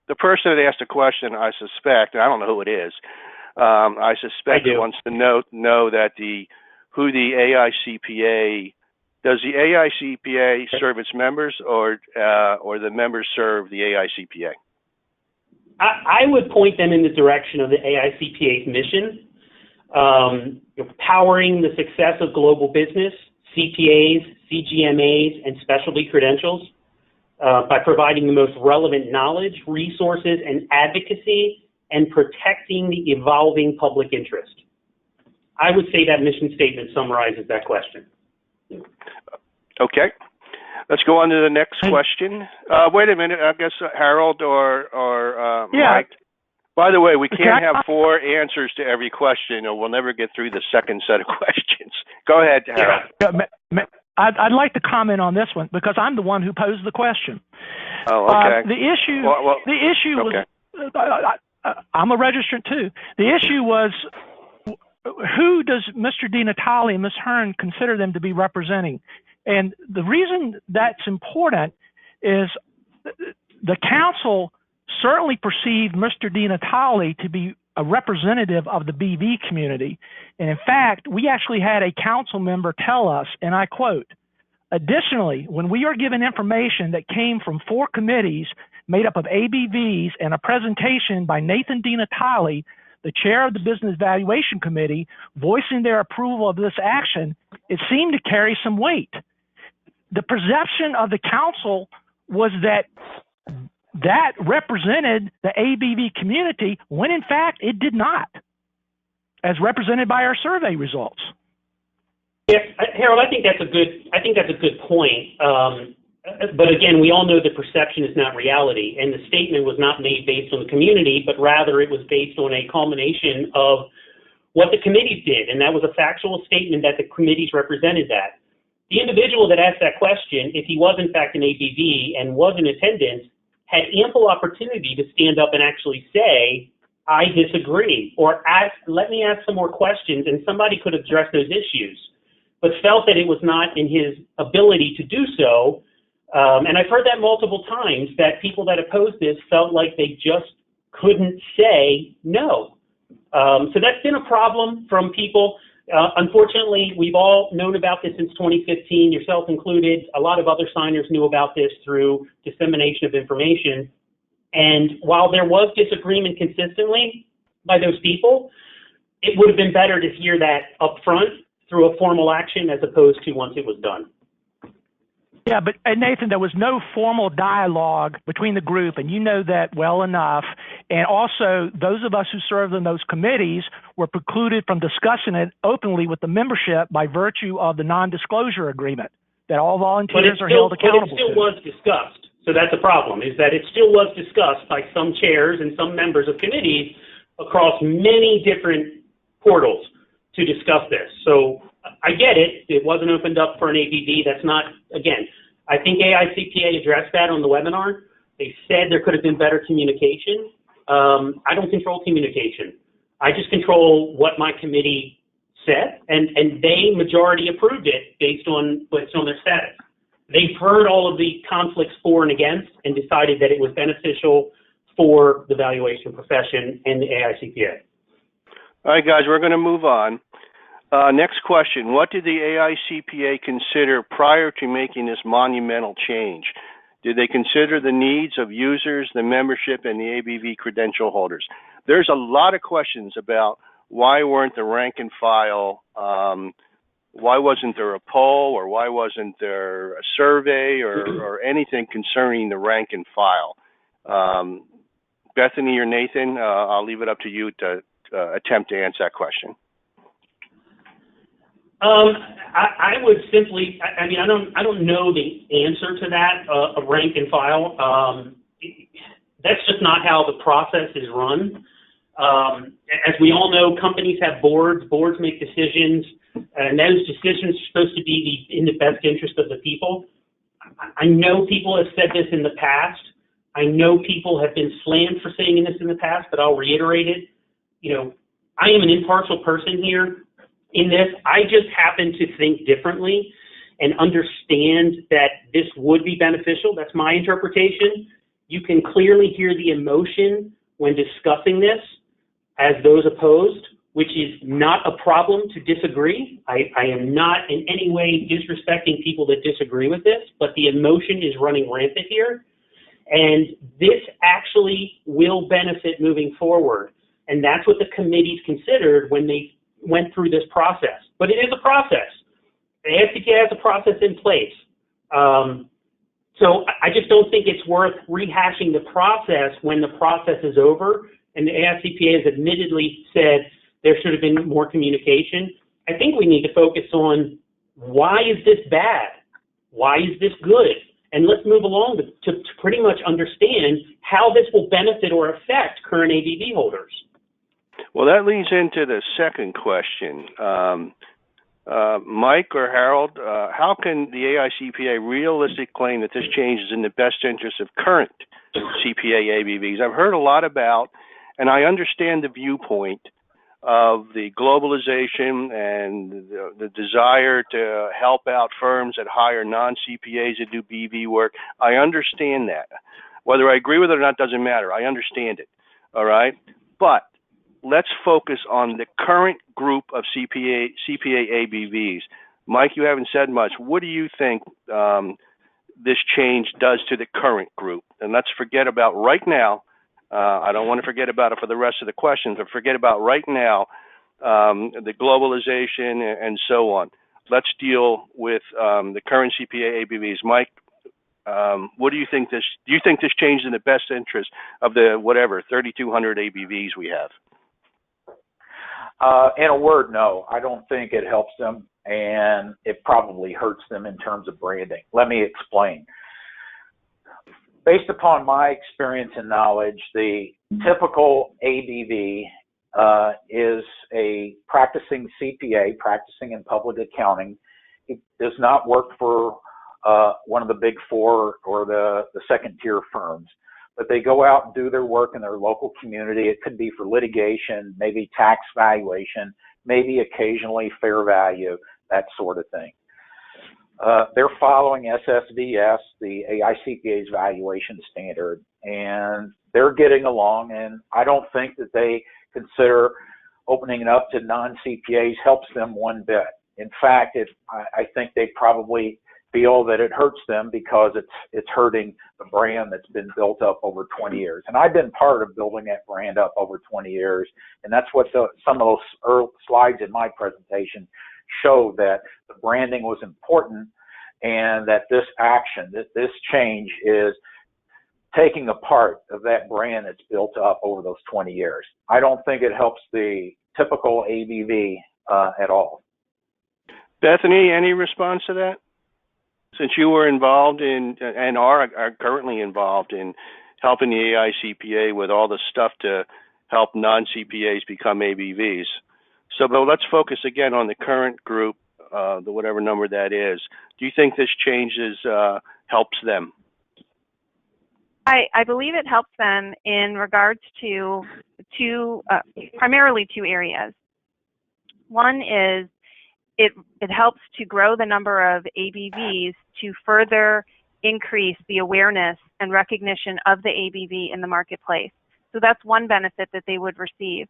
the person that asked the question, I suspect, and I don't know who it is, I suspect it wants to know that who the AICPA, does the AICPA serve its members or the members serve the AICPA? I would point them in the direction of the AICPA's mission, powering the success of global business, CPAs, CGMAs, and specialty credentials by providing the most relevant knowledge, resources, and advocacy, and protecting the evolving public interest. I would say that mission statement summarizes that question. Okay. Let's go on to the next question. Wait a minute. I guess Harold or Mike. By the way, we can't have 4 answers to every question, or we'll never get through the second set of questions. Go ahead, Harold. I'd like to comment on this one because I'm the one who posed the question. Oh, okay. The issue was, I'm a registrant too. The issue was, who does Mr. DiNatale and Ms. Hearn consider them to be representing? And the reason that's important is the council certainly perceived Mr. DiNatale to be a representative of the BV community. And in fact, we actually had a council member tell us, and I quote, "Additionally, when we are given information that came from 4 committees made up of ABVs and a presentation by Nathan DiNatale, the chair of the Business Valuation Committee, voicing their approval of this action, it seemed to carry some weight." The perception of the council was that represented the ABV community when in fact it did not, as represented by our survey results. Yeah, Harold, I think that's a good point. But again, we all know the perception is not reality, and the statement was not made based on the community, but rather it was based on a culmination of what the committees did, and that was a factual statement that the committees represented that. The individual that asked that question, if he was in fact an ABV and was in attendance, had ample opportunity to stand up and actually say, "I disagree," or let me ask some more questions, and somebody could address those issues, but felt that it was not in his ability to do so. And I've heard that multiple times, that people that opposed this felt like they just couldn't say no. So that's been a problem from people. Unfortunately, we've all known about this since 2015, yourself included. A lot of other signers knew about this through dissemination of information. And while there was disagreement consistently by those people, it would have been better to hear that up front through a formal action as opposed to once it was done. Yeah, but Nathan, there was no formal dialogue between the group, and you know that well enough. And also, those of us who served in those committees were precluded from discussing it openly with the membership by virtue of the non-disclosure agreement that all volunteers are held accountable to. But it still was discussed. So that's a problem, is that it still was discussed by some chairs and some members of committees across many different portals to discuss this. So I get it. It wasn't opened up for an ABV. That's not, again, I think AICPA addressed that on the webinar. They said there could have been better communication. I don't control communication. I just control what my committee said, and they majority approved it based on what's on their status. They've heard all of the conflicts for and against and decided that it was beneficial for the valuation profession and the AICPA. All right, guys, we're going to move on. Next question. What did the AICPA consider prior to making this monumental change? Did they consider the needs of users, the membership, and the ABV credential holders? There's a lot of questions about why weren't the rank and file, why wasn't there a poll, or why wasn't there a survey or anything concerning the rank and file? Bethany or Nathan, I'll leave it up to you to attempt to answer that question. I would simply, I mean, I don't know the answer to that, a rank and file. That's just not how the process is run. As we all know, companies have boards make decisions, and those decisions are supposed to be in the best interest of the people. I know people have said this in the past. I know people have been slammed for saying this in the past, but I'll reiterate it. You know, I am an impartial person here. In this, I just happen to think differently and understand that this would be beneficial. That's my interpretation. You can clearly hear the emotion when discussing this as those opposed, which is not a problem to disagree. I am not in any way disrespecting people that disagree with this, but the emotion is running rampant here. And this actually will benefit moving forward. And that's what the committees considered when they went through this process. But it is a process. The AICPA has a process in place. So I just don't think it's worth rehashing the process when the process is over. And the AICPA has admittedly said there should have been more communication. I think we need to focus on why is this bad? Why is this good? And let's move along to pretty much understand how this will benefit or affect current ABV holders. Well, that leads into the second question. Mike or Harold, how can the AICPA realistically claim that this change is in the best interest of current CPA ABVs? I've heard a lot about, and I understand the viewpoint of the globalization and the desire to help out firms that hire non-CPAs that do BV work. I understand that. Whether I agree with it or not doesn't matter. I understand it, all right? But let's focus on the current group of CPA ABVs. Mike, you haven't said much. What do you think this change does to the current group? And let's forget about right now. I don't want to forget about it for the rest of the questions, but forget about right now the globalization and so on. Let's deal with the current CPA ABVs. Mike, what do you think this? Do you think this changed in the best interest of the 3,200 ABVs we have? In a word, no. I don't think it helps them, and it probably hurts them in terms of branding. Let me explain. Based upon my experience and knowledge, the typical ABV is a practicing CPA, practicing in public accounting. It does not work for one of the big four or the second-tier firms, but they go out and do their work in their local community. It could be for litigation, maybe tax valuation, maybe occasionally fair value, that sort of thing. They're following SSVS, the AICPA's valuation standard, and they're getting along, and I don't think that they consider opening it up to non-CPAs helps them one bit. In fact, I think they probably feel that it hurts them because it's hurting the brand that's been built up over 20 years. And I've been part of building that brand up over 20 years, and that's what some of those slides in my presentation show, that the branding was important and that this action, this change is taking a part of that brand that's built up over those 20 years. I don't think it helps the typical ABV at all. Bethany, any response to that? Since you were involved in and are currently involved in helping the AICPA with all the stuff to help non-CPAs become ABVs. So, but let's focus again on the current group, the whatever number that is. Do you think this changes helps them? I believe it helps them in regards to primarily two areas. One is it helps to grow the number of ABVs to further increase the awareness and recognition of the ABV in the marketplace. So that's one benefit that they would receive.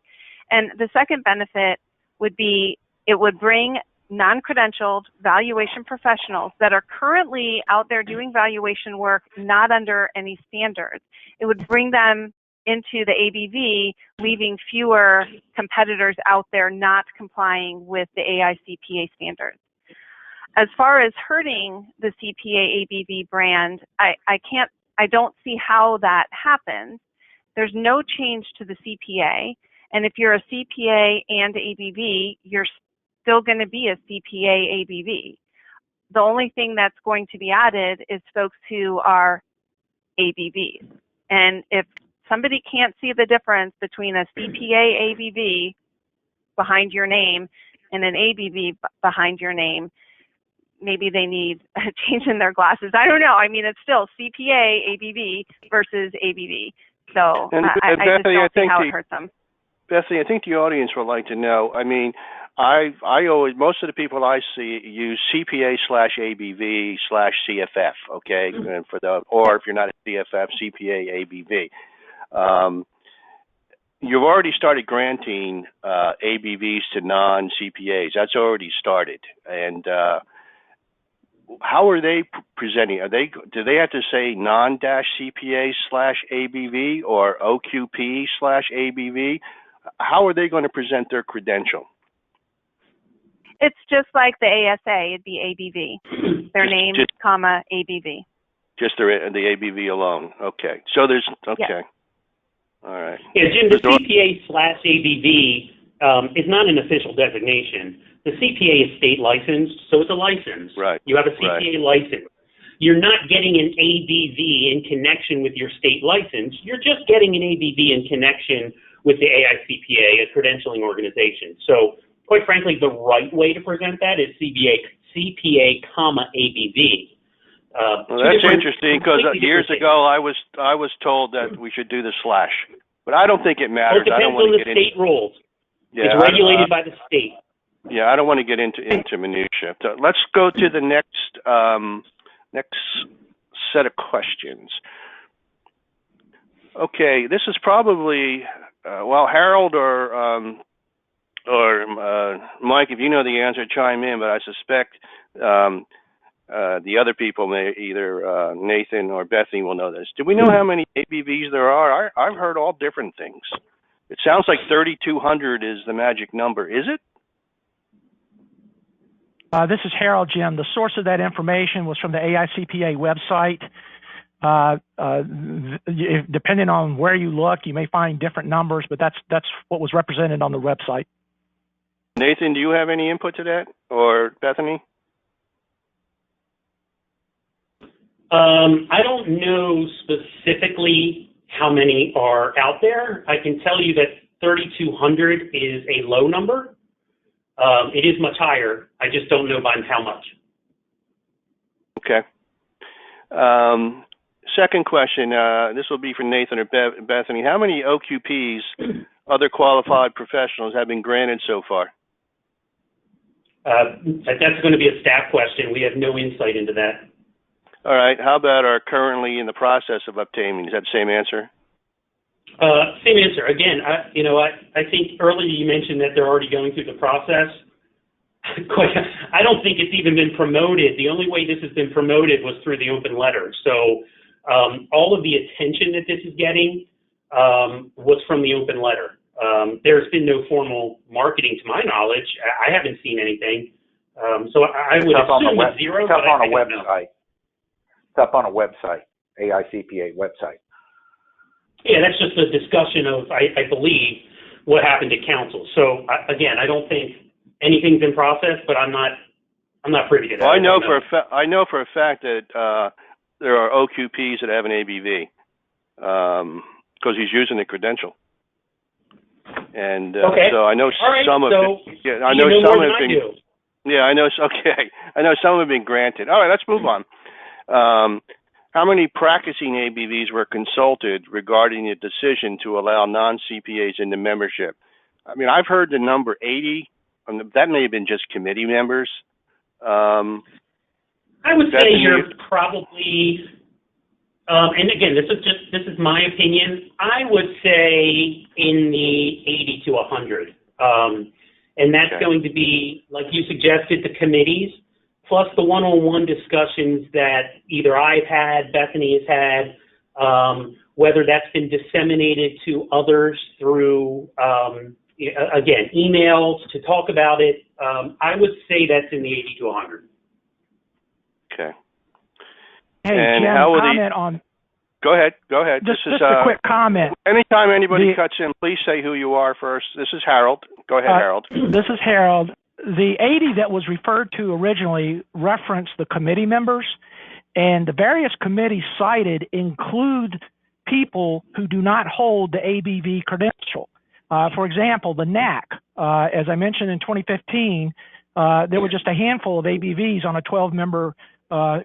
And the second benefit would be it would bring non-credentialed valuation professionals that are currently out there doing valuation work not under any standards. It would bring them into the ABV, leaving fewer competitors out there not complying with the AICPA standards. As far as hurting the CPA ABV brand, I don't see how that happens. There's no change to the CPA, and if you're a CPA and ABV, you're still going to be a CPA ABV. The only thing that's going to be added is folks who are ABVs. And if somebody can't see the difference between a CPA ABV behind your name and an ABV behind your name, maybe they need a change in their glasses. I don't know. I mean, it's still CPA ABV versus ABV. So I just don't see how it hurts them. Bethany, I think the audience would like to know. I mean, I always, most of the people I see use CPA/ABV/CFF, okay, and or if you're not a CFF, CPA ABV. You've already started granting ABVs to non-CPAs. That's already started, and how are they presenting? Do they have to say non-CPA/ABV or OQP/ABV? How are they going to present their credential? It's just like the ASA. It'd be ABV. Their name, comma, ABV. Just the ABV alone. Okay. So there's, okay. Yes. All right. Yeah, Jim, the CPA/ABV, is not an official designation. The CPA is state licensed, so it's a license. Right. You have a CPA license. You're not getting an ABV in connection with your state license. You're just getting an ABV in connection with the AICPA, a credentialing organization. So, quite frankly, the right way to present that is CPA, comma, ABV. Well, that's interesting because years ago I was told that we should do the slash, but I don't think it matters. Well, it depends on the state rules. Yeah, it's regulated by the state. Yeah, I don't want to get into minutia. So let's go to the next set of questions. Okay, this is probably Harold or Mike, if you know the answer, chime in. But I suspect the other people, either Nathan or Bethany, will know this. Do we know how many ABVs there are? I've heard all different things. It sounds like 3,200 is the magic number. Is it? This is Harold, Jim. The source of that information was from the AICPA website. Depending on where you look, you may find different numbers, but that's what was represented on the website. Nathan, do you have any input to that, or Bethany? I don't know specifically how many are out there. I can tell you that 3,200 is a low number. It is much higher. I just don't know by how much. Okay. Second question, this will be for Nathan or Bethany. How many OQPs, other qualified professionals, have been granted so far? That's going to be a staff question. We have no insight into that. All right. How about are currently in the process of obtaining? Is that the same answer? Same answer. Again, I think earlier you mentioned that they're already going through the process. I don't think it's even been promoted. The only way this has been promoted was through the open letter. So all of the attention that this is getting was from the open letter. There's been no formal marketing to my knowledge. I haven't seen anything. So I would assume it's zero. It's up on a website. It's up on a website, AICPA website. Yeah, that's just a discussion of, I believe, what happened at council. So again, I don't think anything's in process, but I'm not privy to that. Well, I know for a fact that there are OQPs that have an ABV because he's using the credential, and okay. So I know some of it. Yeah, I know some have been. Yeah, I know. Okay, I know some have been granted. All right, let's move on. How many practicing ABVs were consulted regarding the decision to allow non-CPAs into membership? I mean, I've heard the number 80. That may have been just committee members. I would say you're probably, and again, this is my opinion. I would say in the 80 to 100, and that's going to be, like you suggested, the committees, plus the one-on-one discussions that either I've had, Bethany has had, whether that's been disseminated to others through, again, emails to talk about it. I would say that's in the 80 to 100. Okay. Hey, and Jim, how will comment on... Go ahead. Just a quick comment. Anytime anybody cuts in, please say who you are first. This is Harold. Go ahead, Harold. This is Harold. The 80 that was referred to originally referenced the committee members, and the various committees cited include people who do not hold the ABV credential. For example, the NAC, as I mentioned in 2015, there were just a handful of ABVs on a 12-member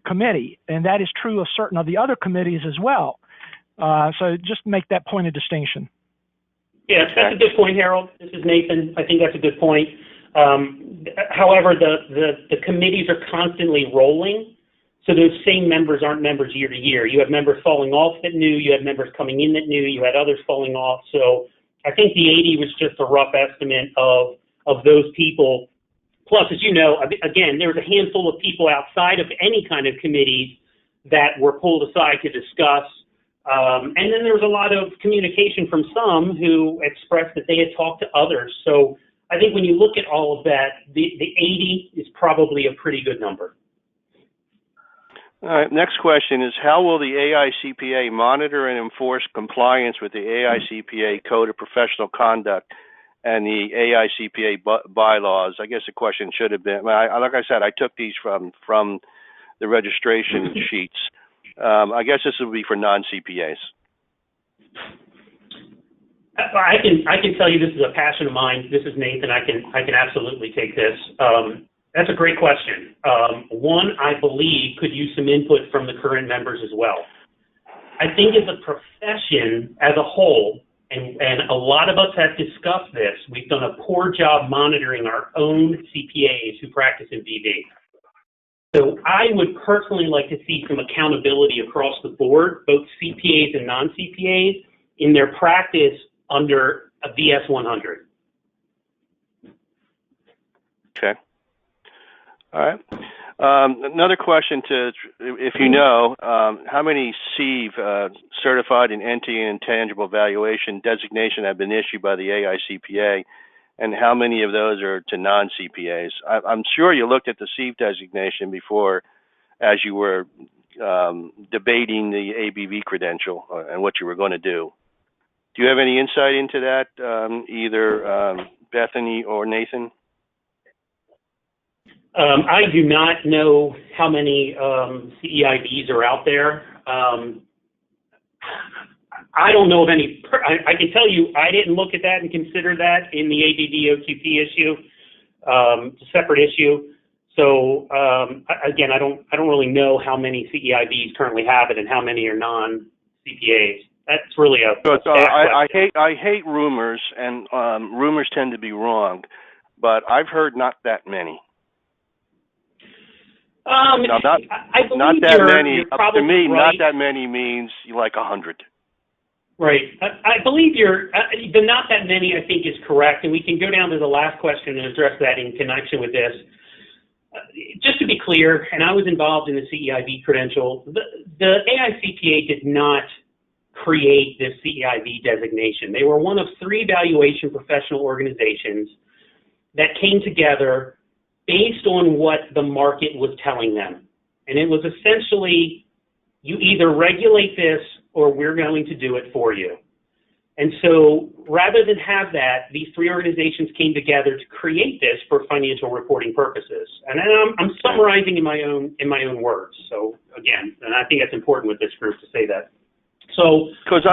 committee, and that is true of certain of the other committees as well. So just make that point of distinction. Yeah, that's a good point, Harold. This is Nathan. I think that's a good point. However, the committees are constantly rolling, so those same members aren't members year to year. You have members falling off that knew, you had members coming in that knew, you had others falling off. So I think the 80 was just a rough estimate of those people. Plus, as you know, again, there was a handful of people outside of any kind of committees that were pulled aside to discuss. And then there was a lot of communication from some who expressed that they had talked to others. So I think when you look at all of that, the 80 is probably a pretty good number. All right, next question is, how will the AICPA monitor and enforce compliance with the AICPA Code of Professional Conduct and the AICPA bylaws. I guess the question should have been, like I said, I took these from the registration sheets. I guess this would be for non-CPAs. I can tell you this is a passion of mine. This is Nathan. I can absolutely take this. That's a great question. One, I believe, could use some input from the current members as well. I think as a profession as a whole, and a lot of us have discussed this, we've done a poor job monitoring our own CPAs who practice in VB. So I would personally like to see some accountability across the board, both CPAs and non-CPAs, in their practice under a VS 100. Okay. All right. Another question if you know, how many CEV, Certified in Entity and Intangible Valuation designation have been issued by the AICPA, and how many of those are to non-CPAs? I'm sure you looked at the CEV designation before as you were debating the ABV credential and what you were going to do. Do you have any insight into that, either Bethany or Nathan? I do not know how many CEIVs are out there. I don't know of any. I can tell you I didn't look at that and consider that in the ABV OQP issue. It's a separate issue. So again, I don't really know how many CEIVs currently have it and how many are non-CPAs. That's really a. So I hate rumors, and rumors tend to be wrong, but I've heard not that many. I believe not that many. You're probably to me, right. Not that many means like 100. Right. I believe the not that many, I think, is correct, and we can go down to the last question and address that in connection with this. Just to be clear, and I was involved in the CEIV credential, the AICPA did not create this CEIV designation. They were one of 3 valuation professional organizations that came together based on what the market was telling them. And it was essentially, you either regulate this or we're going to do it for you. And so rather than have that, these 3 organizations came together to create this for financial reporting purposes. And I'm summarizing in my own words. So again, and I think that's important with this group to say that. So, because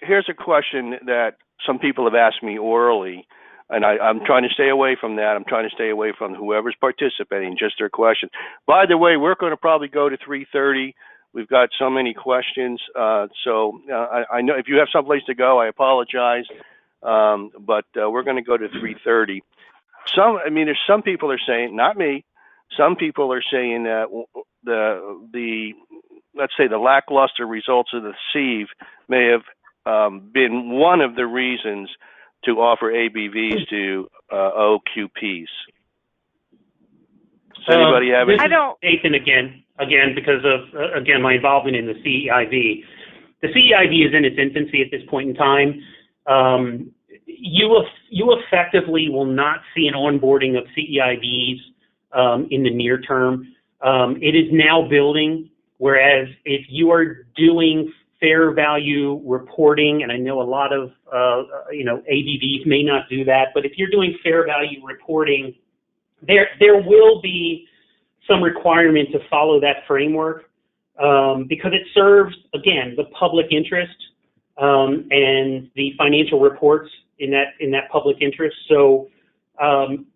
here's a question that some people have asked me orally, and I'm trying to stay away from that. I'm trying to stay away from whoever's participating, just their question. By the way, we're going to probably go to 3:30. We've got so many questions. So I know if you have someplace to go, I apologize. But we're going to go to 3:30. There's some people are saying, not me, some people are saying that let's say the lackluster results of the CEV may have been one of the reasons to offer ABVs to OQPs. Does anybody have any? I don't. Nathan, again, because of my involvement in the CEIV. The CEIV is in its infancy at this point in time. You effectively will not see an onboarding of CEIVs in the near term. It is now building, whereas if you are doing fair value reporting, and I know a lot of ABVs may not do that, but if you're doing fair value reporting, there will be some requirement to follow that framework because it serves, again, the public interest and the financial reports in that public interest. So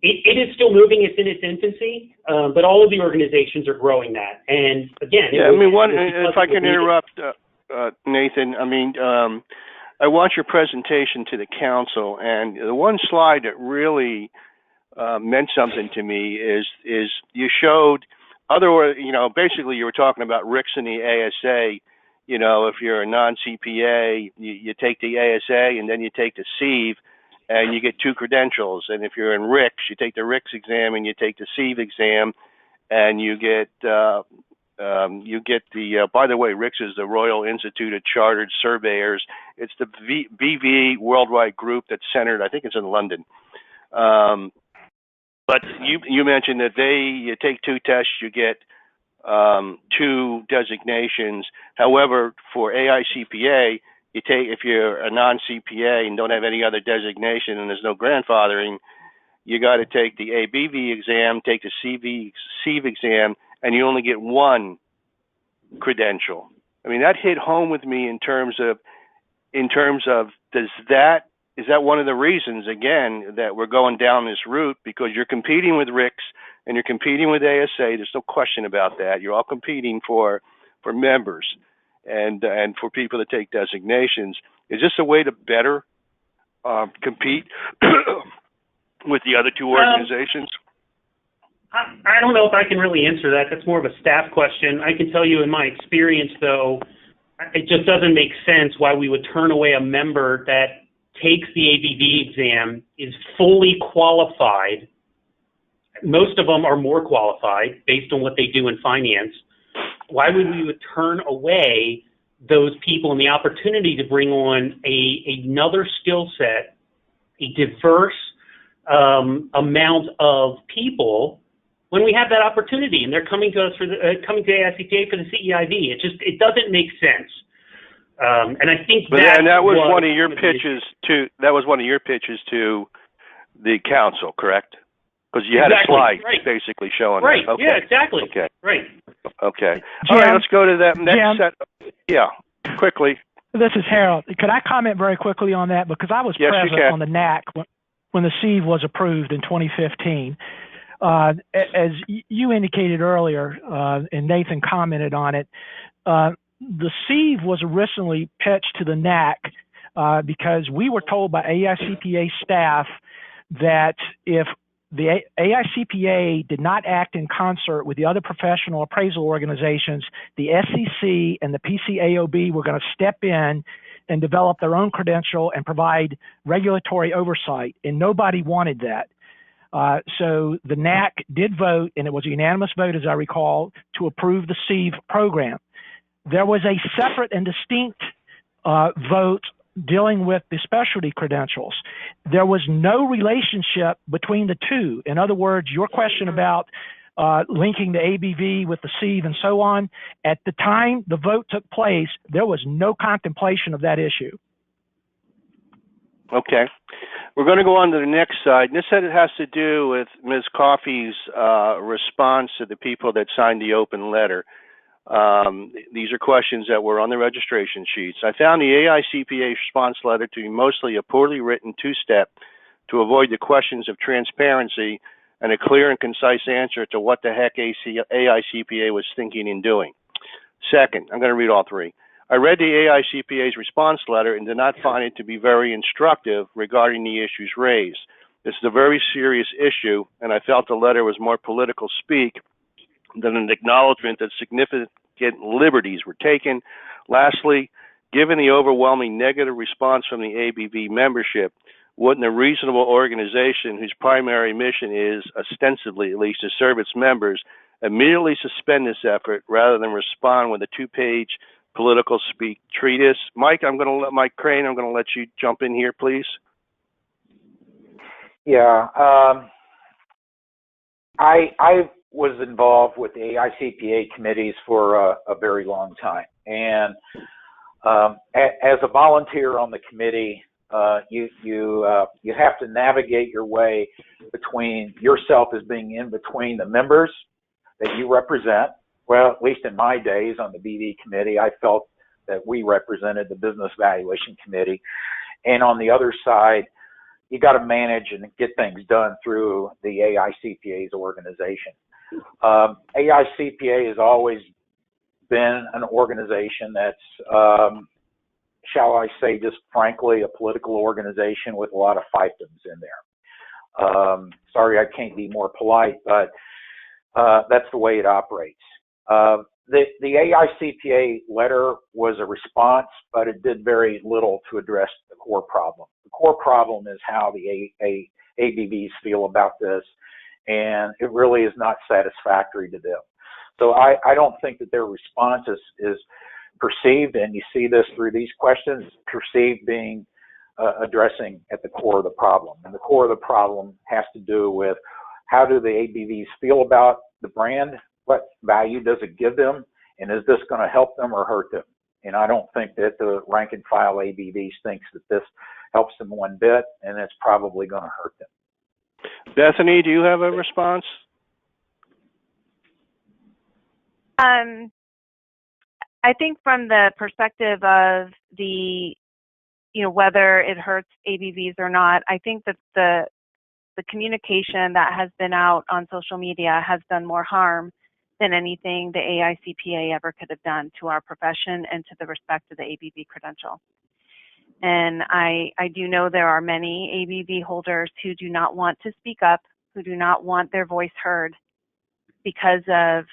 it is still moving. It's in its infancy, but all of the organizations are growing that. And again, if I can interrupt, Nathan, I watched your presentation to the council, and the one slide that really meant something to me is you showed basically you were talking about RICS and the ASA. If you're a non-CPA, you take the ASA and then you take the CEV and you get 2 credentials. And if you're in RICS, you take the RICS exam and you take the CEV exam, and you get by the way, RICS is the Royal Institute of Chartered Surveyors. It's the VV worldwide group that's centered, I think it's in London. But you mentioned that you take 2 tests, you get 2 designations. However, for AICPA, if you're a non CPA and don't have any other designation and there's no grandfathering, you got to take the ABV exam, take the CV exam, and you only get one credential. I mean, that hit home with me in terms of is that one of the reasons, again, that we're going down this route? Because you're competing with RICS and you're competing with ASA. There's no question about that. You're all competing for members and for people to take designations. Is this a way to better compete with the other two organizations? I don't know if I can really answer that. That's more of a staff question. I can tell you in my experience, though, it just doesn't make sense why we would turn away a member that takes the ABV exam, is fully qualified. Most of them are more qualified based on what they do in finance. Why would we turn away those people and the opportunity to bring on another skill set, a diverse amount of people, when we have that opportunity and they're coming to us coming to AICPA for the CEIV? It doesn't make sense. And I think that was one of your pitches to the council, correct? Because you had a slide basically showing that. Okay. Yeah, exactly. Okay. Right. Okay. Jim, all right, let's go to that next set. Yeah, quickly. This is Harold. Could I comment very quickly on that? Because I was present on the NAC when the CEIV was approved in 2015. As you indicated earlier, and Nathan commented on it, the CEIV was originally pitched to the NAC because we were told by AICPA staff that if the AICPA did not act in concert with the other professional appraisal organizations, the SEC and the PCAOB were going to step in and develop their own credential and provide regulatory oversight, and nobody wanted that. So the NAC did vote, and it was a unanimous vote, as I recall, to approve the CEIV program. There was a separate and distinct vote dealing with the specialty credentials. There was no relationship between the two. In other words, your question about linking the ABV with the CEIV and so on, at the time the vote took place, there was no contemplation of that issue. Okay. We're going to go on to the next side. This has to do with Ms. Coffey's response to the people that signed the open letter. These are questions that were on the registration sheets. I found the AICPA response letter to be mostly a poorly written two-step to avoid the questions of transparency and a clear and concise answer to what the heck AICPA was thinking and doing. Second, I'm going to read all three. I read the AICPA's response letter and did not find it to be very instructive regarding the issues raised. This is a very serious issue, and I felt the letter was more political speak than an acknowledgement that significant liberties were taken. Lastly, given the overwhelming negative response from the ABV membership, wouldn't a reasonable organization whose primary mission is, ostensibly at least, to serve its members, immediately suspend this effort rather than respond with a two-page political speak treatise? Mike Crane, I'm going to let you jump in here, please. Yeah, I was involved with the AICPA committees for a very long time, and as a volunteer on the committee, you have to navigate your way between yourself as being in between the members that you represent. Well, at least in my days on the BV committee, I felt that we represented the Business Valuation Committee, and on the other side, you got to manage and get things done through the AICPA's organization. AICPA has always been an organization that's, shall I say, just frankly, a political organization with a lot of fiefdoms in there. Sorry, I can't be more polite, but that's the way it operates. The AICPA letter was a response, but it did very little to address the core problem. The core problem is how the ABVs feel about this, and it really is not satisfactory to them. So I don't think that their response is perceived, and you see this through these questions, perceived being addressing at the core of the problem. And the core of the problem has to do with how do the ABVs feel about the brand, what value does it give them, and is this going to help them or hurt them? And I don't think that the rank and file ABVs thinks that this helps them one bit, and it's probably going to hurt them. Bethany, do you have a response? I think from the perspective of the, whether it hurts ABVs or not, I think that the communication that has been out on social media has done more harm than anything the AICPA ever could have done to our profession and to the respect of the ABV credential. And I do know there are many ABV holders who do not want to speak up, who do not want their voice heard because of,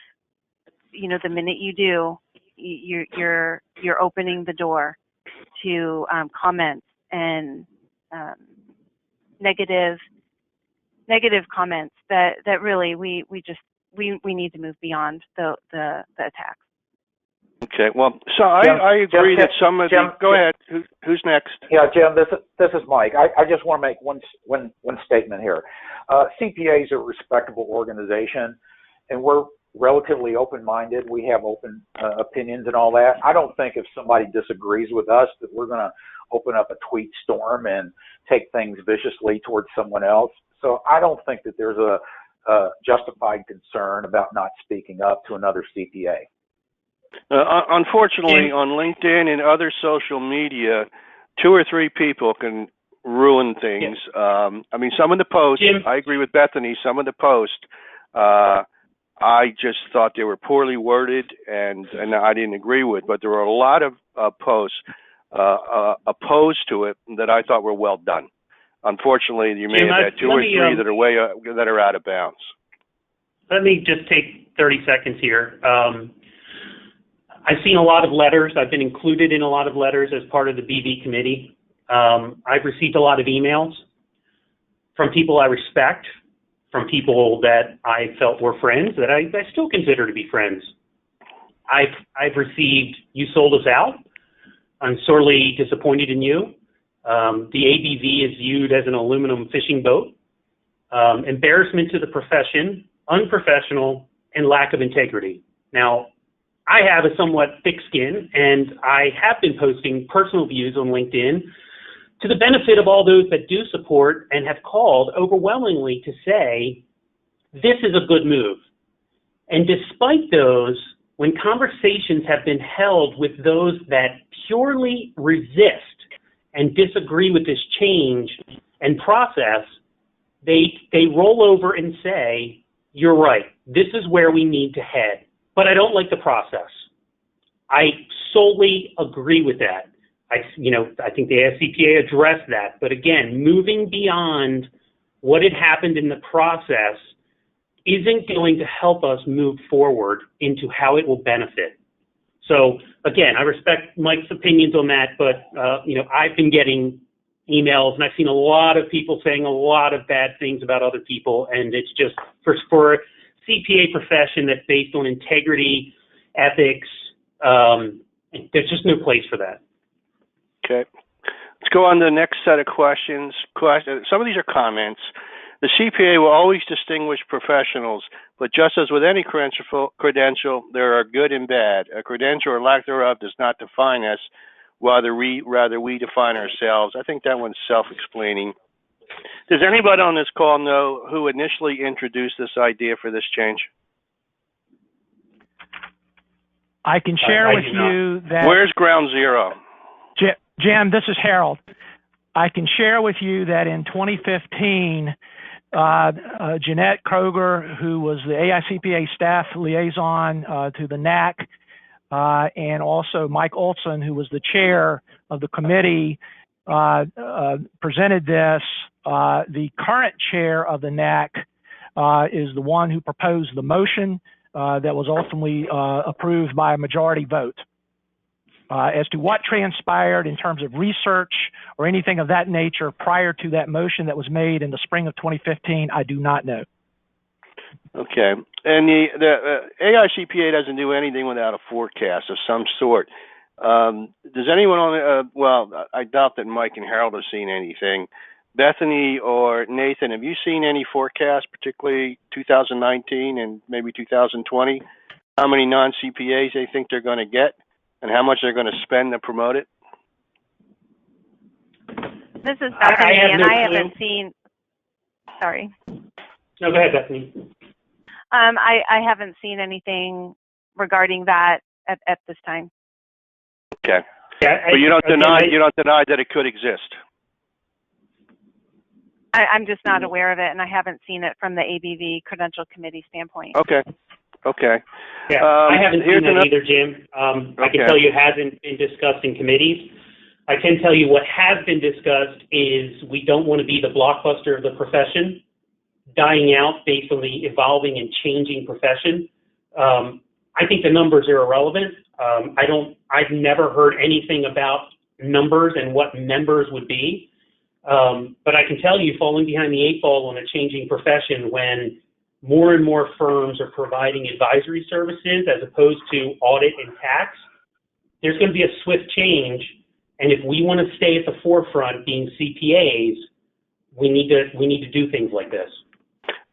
the minute you do, you're opening the door to comments and negative comments that really we need to move beyond the attacks. Okay, well, so I agree that some of the. Go ahead. Who's next? Yeah, Jim. This is Mike. I just want to make one statement here. CPA is a respectable organization, and we're relatively open-minded. We have open opinions and all that. I don't think if somebody disagrees with us that we're going to open up a tweet storm and take things viciously towards someone else. So I don't think that there's a justified concern about not speaking up to another CPA. Unfortunately, on LinkedIn and other social media, 2 or 3 people can ruin things. I mean, some of the posts, I agree with Bethany, some of the posts, I just thought they were poorly worded and I didn't agree with, but there were a lot of posts opposed to it that I thought were well done. Unfortunately, you may have had 2 or 3 that are out of bounds. Let me just take 30 seconds here. I've seen a lot of letters. I've been included in a lot of letters as part of the BV committee. I've received a lot of emails from people I respect, from people that I felt were friends that I still consider to be friends. I've received, "You sold us out. I'm sorely disappointed in you. The ABV is viewed as an aluminum fishing boat. Embarrassment to the profession, unprofessional, and lack of integrity." Now, I have a somewhat thick skin, and I have been posting personal views on LinkedIn to the benefit of all those that do support and have called overwhelmingly to say, this is a good move. And despite those, when conversations have been held with those that purely resist and disagree with this change and process, they roll over and say, you're right, this is where we need to head. But I don't like the process. I solely agree with that. I think the AICPA addressed that. But again, moving beyond what had happened in the process isn't going to help us move forward into how it will benefit. So again, I respect Mike's opinions on that, but I've been getting emails and I've seen a lot of people saying a lot of bad things about other people, and it's just for a CPA profession that's based on integrity, ethics, there's just no place for that. Okay. Let's go on to the next set of questions. Some of these are comments. The CPA will always distinguish professionals, but just as with any credential, there are good and bad. A credential or lack thereof does not define us, rather we define ourselves. I think that one's self-explaining. Does anybody on this call know who initially introduced this idea for this change? I can share with you that... Where's ground zero? Jim, this is Harold. I can share with you that in 2015, Jeanette Kroger, who was the AICPA staff liaison to the NAC, and also Mike Olson, who was the chair of the committee, presented this. The current chair of the NAC is the one who proposed the motion that was ultimately approved by a majority vote. As to what transpired in terms of research or anything of that nature prior to that motion that was made in the spring of 2015, I do not know. Okay. And the AICPA doesn't do anything without a forecast of some sort. Does anyone on well, I doubt that Mike and Harold have seen anything. Bethany or Nathan, have you seen any forecasts, particularly 2019 and maybe 2020? How many non-CPAs they think they're going to get? and how much they're going to spend to promote it? This is Bethany, and I haven't seen. Sorry. No, go ahead, Bethany. I haven't seen anything regarding that at this time. Okay. Yeah, but you don't deny that it could exist. I'm just not aware of it, and I haven't seen it from the ABV Credential Committee standpoint. Okay. Okay. Yeah, I haven't seen that either, Jim. I can tell you it hasn't been discussed in committees. I can tell you what has been discussed is we don't want to be the blockbuster of the profession, dying out based on the evolving and changing profession. I think the numbers are irrelevant. I've never heard anything about numbers and what members would be. But I can tell you, falling behind the eight ball on a changing profession when more and more firms are providing advisory services as opposed to audit and tax, there's going to be a swift change. And if we want to stay at the forefront, being CPAs, we need to do things like this.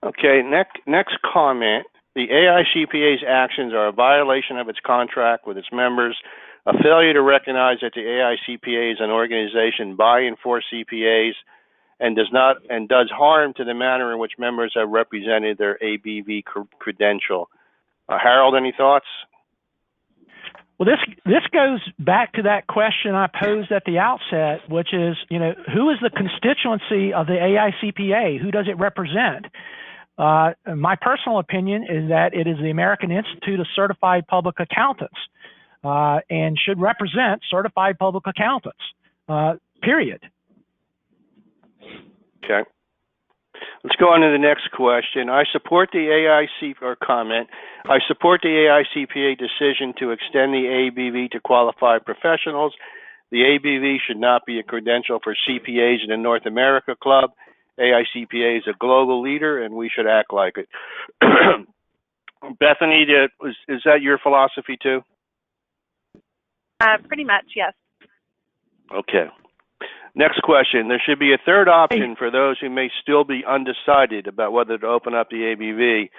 Okay. Next comment. The AICPA's actions are a violation of its contract with its members, a failure to recognize that the AICPA is an organization by and for CPAs, and does harm to the manner in which members have represented their ABV credential. Harold, any thoughts? Well, this goes back to that question I posed at the outset, which is, who is the constituency of the AICPA? Who does it represent? My personal opinion is that it is the American Institute of Certified Public Accountants, and should represent certified public accountants, period. Okay. Let's go on to the next question. I support the AICPA decision to extend the ABV to qualified professionals. The ABV should not be a credential for CPAs in the North America Club. AICPA is a global leader, and we should act like it. Bethany, is that your philosophy too? Pretty much, yes. Okay. Next question. There should be a third option for those who may still be undecided about whether to open up the ABV.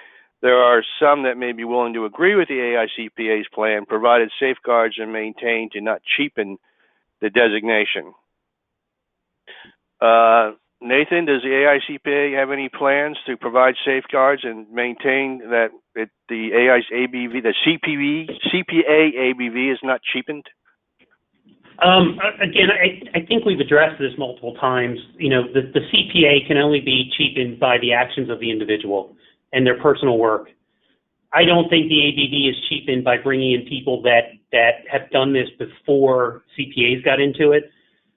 There are some that may be willing to agree with the AICPA's plan, provided safeguards are maintained to not cheapen the designation. Nathan, does the AICPA have any plans to provide safeguards and maintain that the CPA ABV is not cheapened? Again, I think we've addressed this multiple times. The CPA can only be cheapened by the actions of the individual and their personal work. I don't think the ABV is cheapened by bringing in people that have done this before CPAs got into it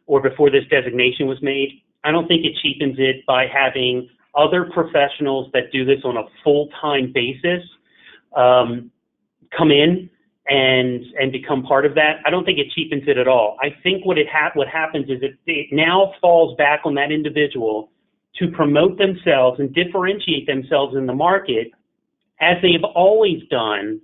or before this designation was made. I don't think it cheapens it by having other professionals that do this on a full-time basis come in and become part of that. I don't think it cheapens it at all. I think what happens is it now falls back on that individual to promote themselves and differentiate themselves in the market as they've always done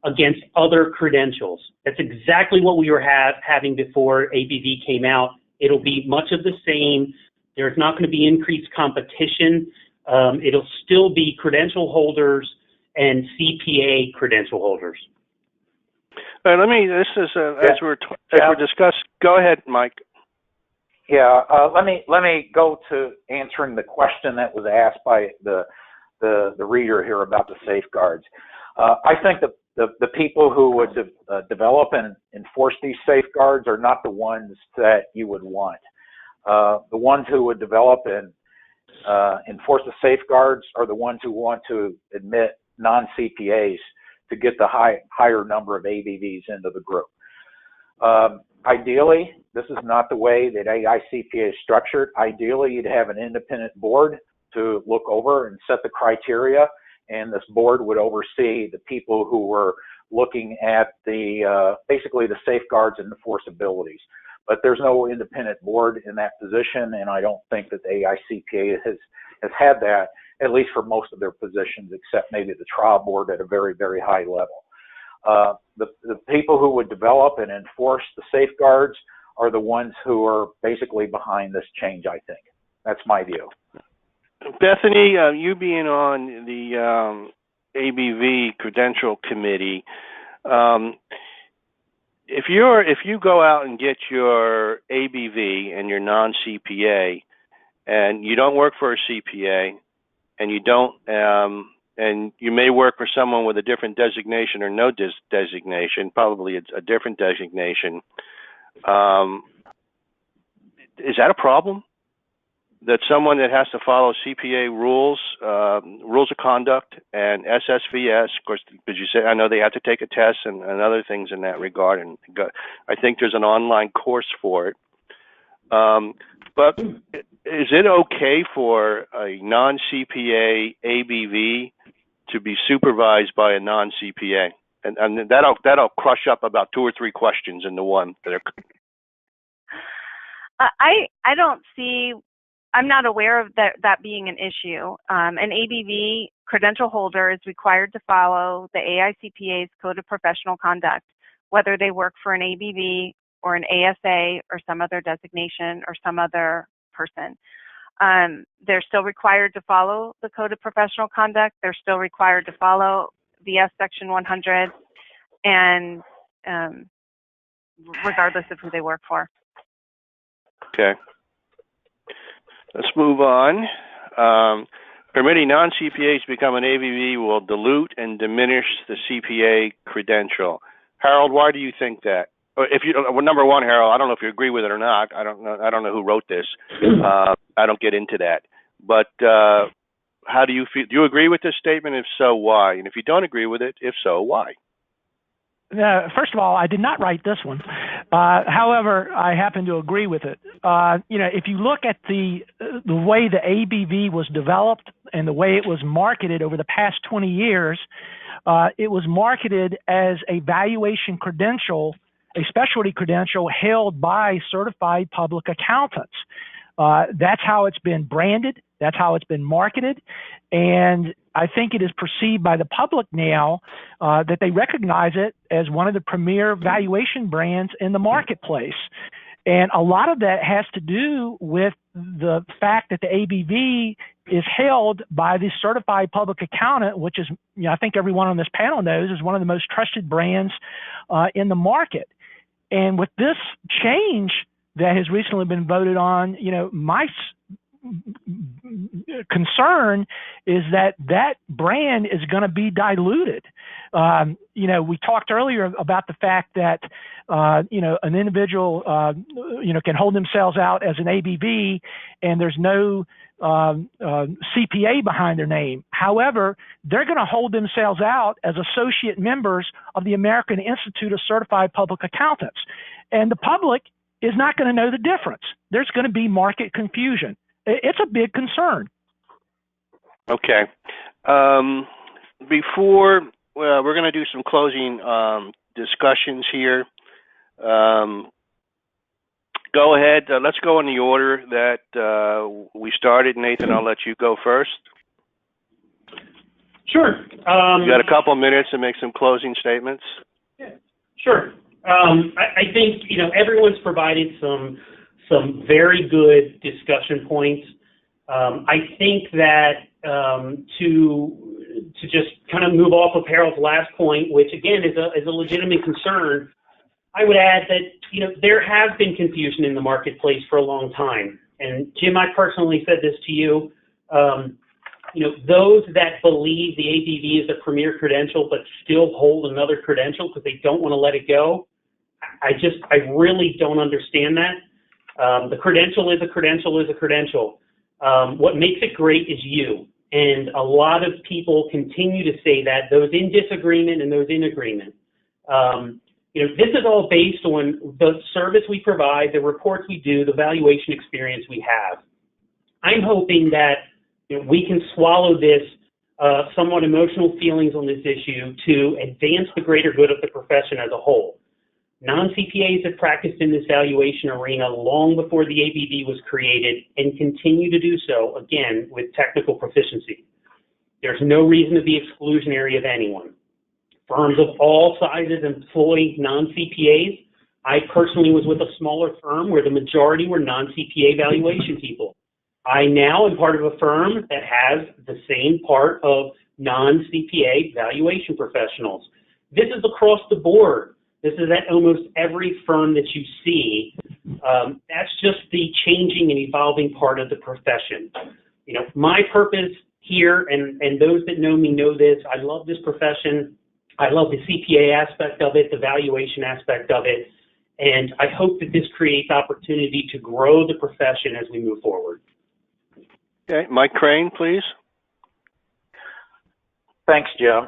against other credentials. That's exactly what we were having before ABV came out. It'll be much of the same. There's not going to be increased competition. It'll still be credential holders and CPA credential holders. As we're discussing. Go ahead, Mike. Yeah, let me go to answering the question that was asked by the reader here about the safeguards. I think the people who would develop and enforce these safeguards are not the ones that you would want. The ones who would develop and enforce the safeguards are the ones who want to admit non-CPAs to get the higher number of ABVs into the group. Ideally, this is not the way that AICPA is structured. Ideally, you'd have an independent board to look over and set the criteria, and this board would oversee the people who were looking at basically the safeguards and enforceabilities. But there's no independent board in that position, and I don't think that the AICPA has had that, at least for most of their positions, except maybe the trial board at a very, very high level. The people who would develop and enforce the safeguards are the ones who are basically behind this change, I think. That's my view. Bethany, you being on the ABV Credential Committee, if you go out and get your ABV and your non CPA, and you don't work for a CPA, and you don't, and you may work for someone with a different designation or no designation, probably a different designation. Is that a problem? That someone that has to follow CPA rules of conduct and SSVS, of course, because you say, I know they have to take a test and other things in that regard, and I think there's an online course for it. But is it okay for a non-CPA ABV to be supervised by a non-CPA? And that'll crush up about 2 or 3 questions into one. I don't see. I'm not aware of that being an issue. An ABV credential holder is required to follow the AICPA's Code of Professional Conduct, whether they work for an ABV or an ASA or some other designation or some other person. They're still required to follow the Code of Professional Conduct. They're still required to follow VS Section 100, and regardless of who they work for. Okay. Let's move on. Permitting non-CPAs to become an ABV will dilute and diminish the CPA credential. Harold, why do you think that? Well, number one, Harold, I don't know if you agree with it or not. I don't know who wrote this. I don't get into that. But how do you feel? Do you agree with this statement? If so, why? And if you don't agree with it, if so, why? First of all, I did not write this one. However, I happen to agree with it. If you look at the way the ABV was developed and the way it was marketed over the past 20 years, it was marketed as a valuation credential, a specialty credential held by certified public accountants. That's how it's been branded. That's how it's been marketed. And I think it is perceived by the public now that they recognize it as one of the premier valuation brands in the marketplace. And a lot of that has to do with the fact that the ABV is held by the certified public accountant, which is, I think everyone on this panel knows, is one of the most trusted brands in the market. And with this change that has recently been voted on, my concern is that brand is going to be diluted. We talked earlier about the fact that an individual can hold themselves out as an ABV and there's no CPA behind their name. However, they're going to hold themselves out as associate members of the American Institute of Certified Public Accountants, and the public is not going to know the difference. There's going to be market confusion. It's a big concern. Okay. We're going to do some closing discussions here. Go ahead. Let's go in the order that we started. Nathan, I'll let you go first. Sure. You got a couple of minutes to make some closing statements. Yeah, sure. I think everyone's provided some very good discussion points. I think that to just kind of move off of Harold's last point, which again is a legitimate concern, I would add that there has been confusion in the marketplace for a long time. And Jim, I personally said this to you. Those that believe the ABV is a premier credential but still hold another credential because they don't want to let it go, I really don't understand that. The credential is a credential is a credential. What makes it great is you. And a lot of people continue to say that, those in disagreement and those in agreement. This is all based on the service we provide, the reports we do, the valuation experience we have. I'm hoping that we can swallow this somewhat emotional feelings on this issue to advance the greater good of the profession as a whole. Non-CPAs have practiced in this valuation arena long before the ABV was created and continue to do so, again, with technical proficiency. There's no reason to be exclusionary of anyone. Firms of all sizes employ non-CPAs. I personally was with a smaller firm where the majority were non-CPA valuation people. I now am part of a firm that has the same part of non-CPA valuation professionals. This is across the board. This is at almost every firm that you see. That's just the changing and evolving part of the profession. You know, my purpose here, and those that know me know this, I love this profession. I love the CPA aspect of it, the valuation aspect of it, and I hope that this creates opportunity to grow the profession as we move forward. Okay, Mike Crane, please. Thanks, Jim.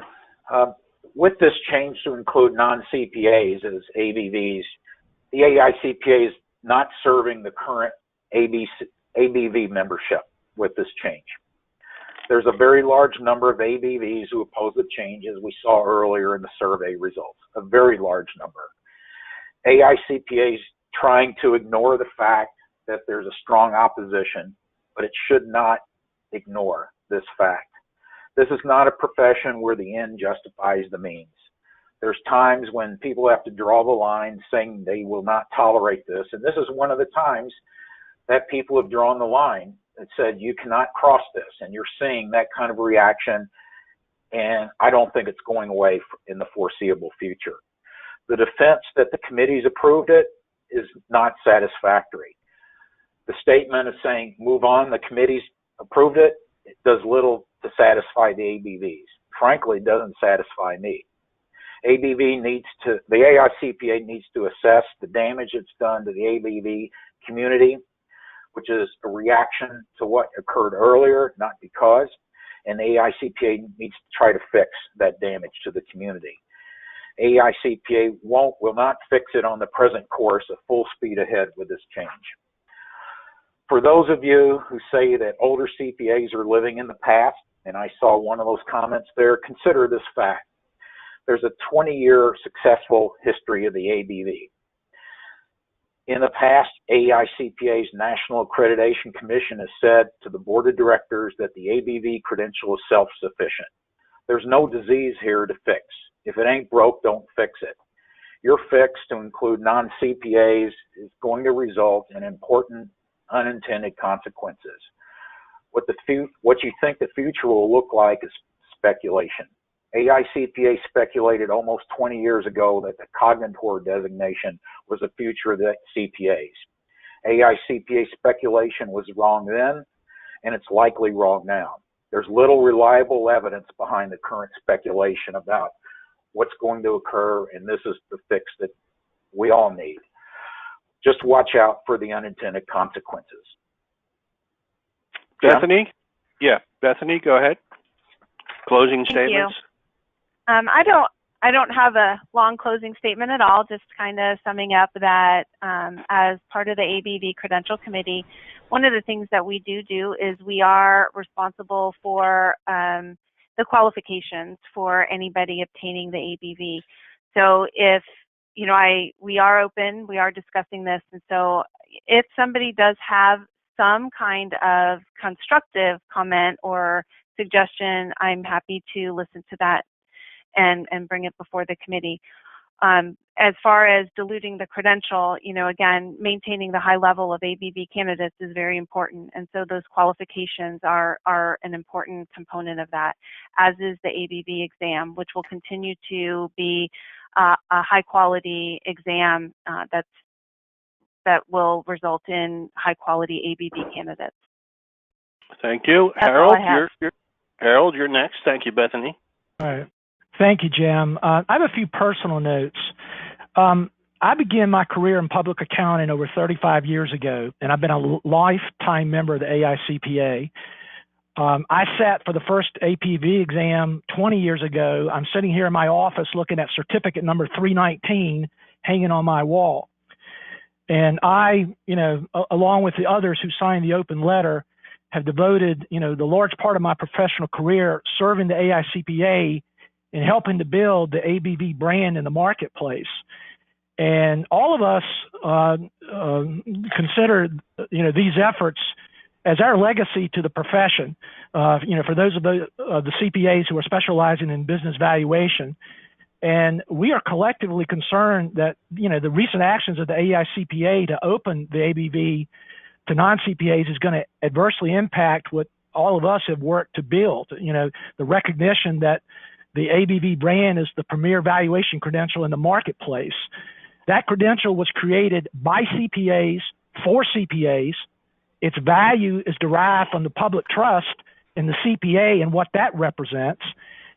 With this change to include non-CPAs as ABVs, the AICPA is not serving the current ABV membership with this change. There's a very large number of ABVs who oppose the change, as we saw earlier in the survey results, a very large number. AICPA is trying to ignore the fact that there's a strong opposition, but it should not ignore this fact. This is not a profession where the end justifies the means. There's times when people have to draw the line saying they will not tolerate this, and this is one of the times that people have drawn the line and said you cannot cross this, and you're seeing that kind of reaction, and I don't think it's going away in the foreseeable future. The defense that the committee's approved it is not satisfactory. The statement is saying move on, the committee's approved it, it does little to satisfy the ABVs. Frankly, it doesn't satisfy me. the AICPA needs to assess the damage it's done to the ABV community, which is a reaction to what occurred earlier, not because, and the AICPA needs to try to fix that damage to the community. AICPA will not fix it on the present course of full speed ahead with this change. For those of you who say that older CPAs are living in the past, and I saw one of those comments there, consider this fact. There's a 20-year successful history of the ABV. In the past, AICPA's National Accreditation Commission has said to the board of directors that the ABV credential is self-sufficient. There's no disease here to fix. If it ain't broke, don't fix it. Your fix to include non-CPAs is going to result in important unintended consequences. What you think the future will look like is speculation. AICPA speculated almost 20 years ago that the cognitor designation was the future of the CPAs. AICPA speculation was wrong then, and it's likely wrong now. There's little reliable evidence behind the current speculation about what's going to occur, and this is the fix that we all need. Just watch out for the unintended consequences. Bethany? Yeah, Bethany, go ahead. Closing statements. I don't have a long closing statement at all, just kind of summing up that as part of the ABV Credential Committee, one of the things that we do is we are responsible for the qualifications for anybody obtaining the ABV. So if, you know, we are open, we are discussing this, and so if somebody does have some kind of constructive comment or suggestion, I'm happy to listen to that and bring it before the committee. As far as diluting the credential, you know, again, maintaining the high level of ABV candidates is very important, and so those qualifications are an important component of that, as is the ABV exam, which will continue to be a high quality exam that will result in high quality ABV candidates. Thank you. That's Harold, all you're next. Thank you, Bethany. All right. Thank you, Jim. I have a few personal notes. I began my career in public accounting over 35 years ago, and I've been a lifetime member of the AICPA. I sat for the first APV exam 20 years ago. I'm sitting here in my office looking at certificate number 319 hanging on my wall. And I, you know, along with the others who signed the open letter, have devoted, you know, the large part of my professional career serving the AICPA and helping to build the ABV brand in the marketplace. And all of us consider, you know, these efforts as our legacy to the profession. You know, for those of the CPAs who are specializing in business valuation. And we are collectively concerned that, you know, the recent actions of the AICPA to open the ABV to non-CPAs is going to adversely impact what all of us have worked to build. You know, the recognition that the ABV brand is the premier valuation credential in the marketplace. That credential was created by CPAs for CPAs. Its value is derived from the public trust in the CPA and what that represents.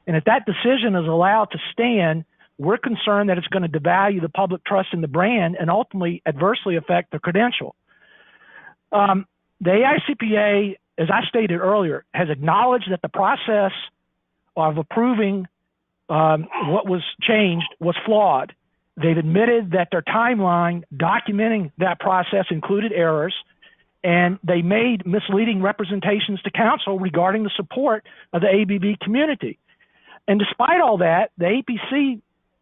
And if that decision is allowed to stand, we're concerned that it's going to devalue the public trust in the brand and ultimately adversely affect the credential. The AICPA, as I stated earlier, has acknowledged that the process of approving what was changed was flawed. They've admitted that their timeline documenting that process included errors, and they made misleading representations to council regarding the support of the ABV community. And despite all that, the APC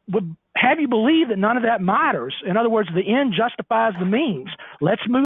would have you believe that none of that matters. In other words, the end justifies the means. Let's move